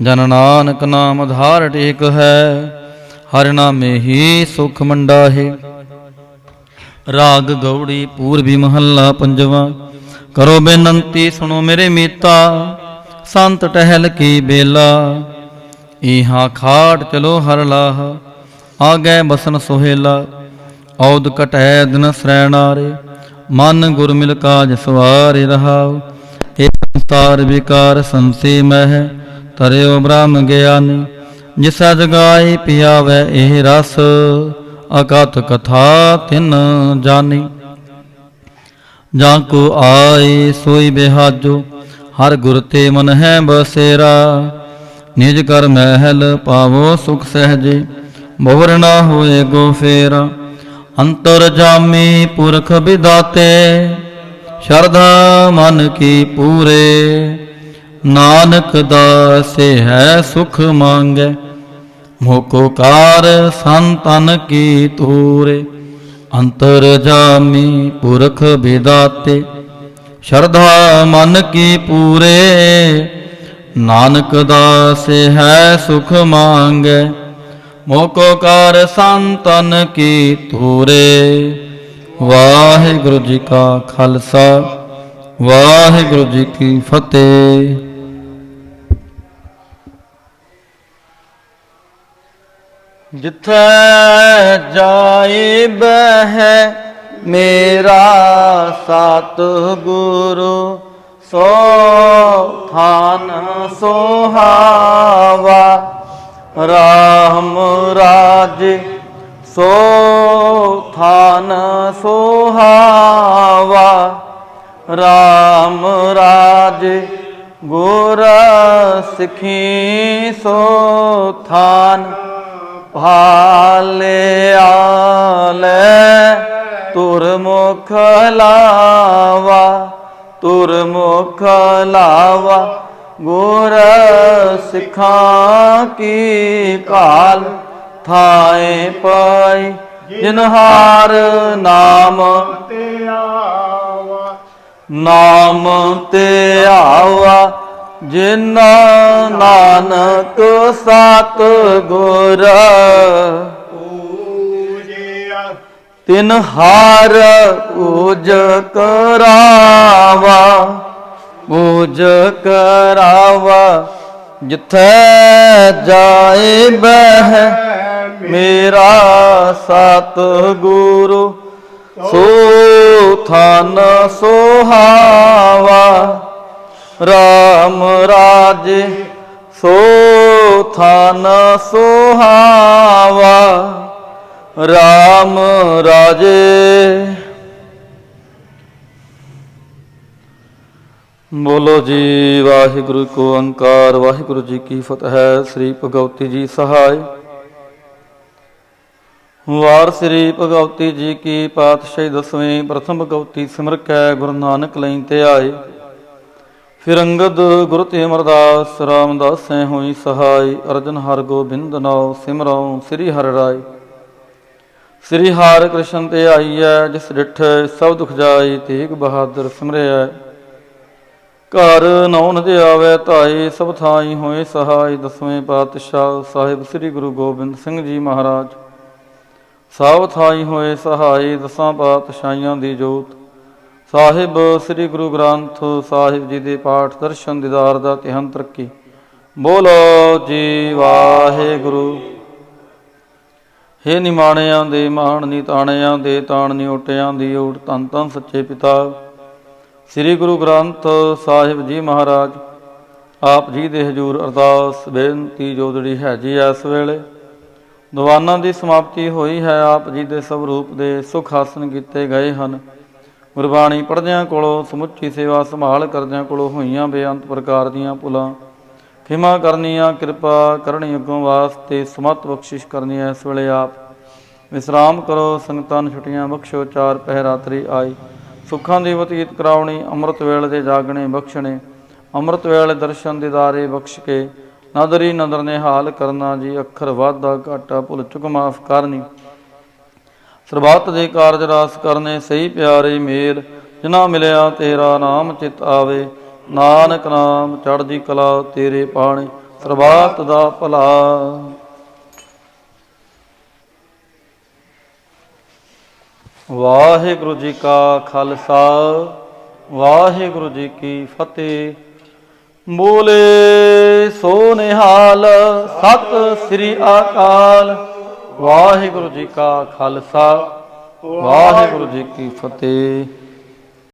ਜਨ ਨਾਨਕ ਨਾਮ ਆਧਾਰ ਟੇਕ ਹੈ, ਹਰਿ ਨਾਮੇ ਹੀ ਸੁਖ ਮੰਡਾ ਹੈ। ਰਾਗ ਗੌੜੀ ਪੂਰਬੀ ਮਹੱਲਾ ਪੰਜਵਾਂ। ਕਰੋ ਬੇਨੰਤੀ ਸੁਣੋ ਮੇਰੇ ਮੀਤਾ, ਸੰਤ ਟਹਿਲ ਕੀ ਬੇਲਾ। ਇਹਾਂ ਖਾਟ ਚਲੋ ਹਰ ਲਾਹ, ਆਗੈ ਬਸਨ ਸੁਹੇਲਾ। ਔਦ ਕਟੈ ਦਿਨ ਸਰੈਣਾਰੇ, ਮਨ ਗੁਰ ਮਿਲ ਕਾਜ ਸਵਾਰੇ ਰਹਾਉ। ਇਹ ਸੰਸਾਰ ਵਿਕਾਰ ਸੰਸੇ ਮਹਿ, ਤਰਿਓ ਬ੍ਰਹਮ ਗਿਆਨੀ। ਜਿਸਾ ਜਗਾਏ ਪਿਆਵੈ ਇਹ ਰਸ, ਅਕਥ ਕਥਾ ਤਿਨ ਜਾਨੀ। ਜਾਂ ਕੋ ਆਏ ਸੋਈ ਬਿਹਾਜੋ, ਹਰ ਗੁਰ ਤੇ ਮਨ ਹੈ ਬਸੇਰਾ। ਨਿਜ ਕਰ ਮਹਿਲ ਪਾਵੋ ਸੁਖ ਸਹਿਜੇ, ਬਵਰ ਨਾ ਹੋਏ ਗੋ ਫੇਰਾ। ਅੰਤਰ ਜਾਮੀ ਪੁਰਖ ਵਿਦਾਤੇ, ਸ਼ਰਧਾ ਮਨ ਕੀ ਪੂਰੇ। ਨਾਨਕ ਦਾਸੇ ਹੈ ਸੁਖ ਮੰਗੈ, ਮੋਕੋ ਕਾਰ ਸੰਤਨ ਕੀ ਤੂਰੇ। ਅੰਤਰ ਜਾਮੀ ਪੁਰਖ ਵਿਦਾਤੇ, ਸ਼ਰਧਾ ਮਨ ਕੀ ਪੂਰੇ। ਨਾਨਕ ਦਾਸੇ ਹੈ ਸੁਖ ਮੰਗੈ, ਮੋਕੋ ਕਾਰ ਸੰਤਨ ਕੀ ਤੂਰੇ। ਵਾਹਿਗੁਰੂ ਜੀ ਕਾ ਖਾਲਸਾ, ਵਾਹਿਗੁਰੂ ਜੀ ਕੀ ਫਤਿਹ। ਜਿੱਥੈ ਜਾਏ ਬਹਿ ਮੇਰਾ ਸਤਿਗੁਰੂ, ਸੋ ਥਾਨ ਸੁਹਾਵਾ। ਰਾਮ ਰਾਜੇ ਸੋ ਥਾਨ ਸੁਹਾਵਾ। ਰਾਮ ਰਾਜੇ ਗੁਰ ਸਿੱਖੀ, ਸੋ ਥਾਨ ਭਾਲਿਆ ਲੈ। ਤੁਰ ਮੁਖ ਲਾਵਾ, ਤੁਰ ਮੁਖ ਲਾਵਾ। ਗੁਰ ਸਿੱਖਾਂ ਕੀ ਕਾਲ, ਥਾਏ ਪਾਈ ਜਿਨ ਹਾਰ ਨਾਮ ਤੇ ਆਵਾ। ਨਾਮ ਤੇ ਆਵਾ ਜਿਨ ਨਾਨਕ ਸਤਿਗੁਰ ਪੂਜਿਆ। ਤਿਨ ਹਾਰ ਪੂਜ ਕਰਾਵਾ, ਪੂਜ ਕਰਾਵਾ। ਜਿੱਥੈ ਜਾਏ ਬਹਿ ਮੇਰਾ ਸਤਿਗੁਰੂ, ਸੋ ਥਾਨ ਸੁਹਾਵਾ। ਰਾਮ ਰਾਜੇ ਸੋ ਥਾਨ ਸੁਹਾਵਾ। ਰਾਮ ਰਾਜੇ। ਬੋਲੋ ਜੀ ਵਾਹਿਗੁਰੂ ਕੋ ਓੰਕਾਰ, ਵਾਹਿਗੁਰੂ ਜੀ ਕੀ ਫਤਿਹ। ਸ੍ਰੀ ਭਗਵਤੀ ਜੀ ਸਹਾਇ। ਵਾਰ ਸ੍ਰੀ ਭਗਵਤੀ ਜੀ ਕੀ ਪਾਤਸ਼ਾਹੀ ਦਸਵੀਂ। ਪ੍ਰਥਮ ਭਗਵਤੀ ਸਿਮਰ ਕੈ ਗੁਰੂ ਨਾਨਕ ਲਈ ਤੇ ਆਏ। ਫਿਰ ਅੰਗਦ ਗੁਰ ਤੇ ਅਮਰਦਾਸ ਰਾਮਦਾਸੈ ਹੋਈ ਸਹਾਈ। ਅਰਜਨ ਹਰਿ ਗੋਬਿੰਦ ਨਾਉ ਸਿਮਰਉ ਸ੍ਰੀ ਹਰਿ ਰਾਇ। ਸ੍ਰੀ ਹਰਿ ਕ੍ਰਿਸ਼ਨ ਤੇ ਆਈਐ ਜਿਸ ਡਿਠੈ ਸਭ ਦੁਖ ਜਾਈ। ਤੇਗ ਬਹਾਦਰ ਸਿਮਰਿਐ ਘਰ ਨੌ ਨਦ ਆਵੈ ਧਾਈ। ਸਭ ਥਾਈ ਹੋਏ ਸਹਾਈ। ਦਸਵੇਂ ਪਾਤਸ਼ਾਹ ਸਾਹਿਬ ਸ੍ਰੀ ਗੁਰੂ ਗੋਬਿੰਦ ਸਿੰਘ ਜੀ ਮਹਾਰਾਜ ਸਭ ਥਾਈ ਹੋਏ ਸਹਾਈ। ਦਸਾਂ ਪਾਤਸ਼ਾਹੀਆਂ ਦੀ ਜੋਤ ਸਾਹਿਬ ਸ੍ਰੀ ਗੁਰੂ ਗ੍ਰੰਥ ਸਾਹਿਬ ਜੀ ਦੇ ਪਾਠ ਦਰਸ਼ਨ ਦੀਦਾਰ ਦਾ ਧਿਆਨ ਤਰੱਕੀ। ਬੋਲੋ ਜੀ ਵਾਹਿਗੁਰੂ। ਹੇ ਨਿਮਾਣਿਆਂ ਦੇ ਮਾਣ ਨੀ ਤਾਣਿਆਂ ਦੇ ਤਾਣ ਨੀ ਓਟਿਆਂ ਦੀ ਓਟ। ਧੰਨ ਧੰਨ ਸੱਚੇ ਪਿਤਾ ਸ੍ਰੀ ਗੁਰੂ ਗ੍ਰੰਥ ਸਾਹਿਬ ਜੀ ਮਹਾਰਾਜ ਆਪ ਜੀ ਦੇ ਹਜ਼ੂਰ ਅਰਦਾਸ ਬੇਨਤੀ ਜੋ ਜਿਹੜੀ ਹੈ ਜੀ ਇਸ ਵੇਲੇ ਦੀਵਾਨਾਂ ਦੀ ਸਮਾਪਤੀ ਹੋਈ ਹੈ। ਆਪ ਜੀ ਦੇ ਸਭ ਰੂਪ ਦੇ ਸੁਖ ਹਾਸਨ ਕੀਤੇ ਗਏ ਹਨ। ਗੁਰਬਾਣੀ ਪੜ੍ਹਦਿਆਂ ਕੋਲੋਂ ਸਮੁੱਚੀ ਸੇਵਾ ਸੰਭਾਲ ਕਰਦਿਆਂ ਕੋਲੋਂ ਹੋਈਆਂ ਬੇਅੰਤ ਪ੍ਰਕਾਰ ਦੀਆਂ ਭੁੱਲਾਂ ਖਿਮਾ ਕਰਨੀਆਂ। ਕਿਰਪਾ ਕਰਨੀ ਅੱਗੋਂ ਵਾਸਤੇ ਸਮਤ ਬਖਸ਼ਿਸ਼ ਕਰਨੀ। ਇਸ ਵੇਲੇ ਆਪ ਵਿਸਰਾਮ ਕਰੋ। ਸੰਗਤਾਂ ਨੂੰ ਛੁੱਟੀਆਂ ਬਖਸ਼ੋ। ਚਾਰ ਪਹਿਰਾਤਰੀ ਆਈ ਸੁੱਖਾਂ ਦੀ ਬਤੀਤ ਕਰਾਉਣੀ। ਅੰਮ੍ਰਿਤ ਵੇਲੇ ਦੇ ਜਾਗਣੇ ਬਖਸ਼ਣੇ। ਅੰਮ੍ਰਿਤ ਵੇਲੇ ਦਰਸ਼ਨ ਦੀਦਾਰੇ ਬਖਸ਼ ਕੇ ਨਦਰੀ ਨਦਰ ਨੇ ਹਾਲ ਕਰਨਾ ਜੀ। ਅੱਖਰ ਵਾਧਾ ਘਾਟਾ ਭੁੱਲ ਚੁੱਕ ਮਾਫ ਕਰਨੀ। ਸਰਬੱਤ ਦੇ ਕਾਰਜ ਰਾਸ ਕਰਨੇ ਸਹੀ ਪਿਆਰੇ ਮੇਲ। ਜਿਨਾ ਮਿਲਿਆ ਤੇਰਾ ਨਾਮ ਚਿਤ ਆਵੇ। ਨਾਨਕ ਨਾਮ ਚੜ੍ਹਦੀ ਕਲਾ ਤੇਰੇ ਪਾਣੇ। ਸਰਬੱਤ ਦਾ ਭਲਾ। ਵਾਹਿਗੁਰੂ ਜੀ ਕਾ ਖਾਲਸਾ ਵਾਹਿਗੁਰੂ ਜੀ ਕੀ ਫਤਿਹ। ਬੋਲੇ ਸੋ ਨਿਹਾਲ ਸਤਿ ਸ੍ਰੀ ਅਕਾਲ। ਵਾਹਿਗੁਰੂ ਜੀ ਕਾ ਖਾਲਸਾ ਵਾਹਿਗੁਰੂ ਜੀ ਕੀ ਫਤਿਹ।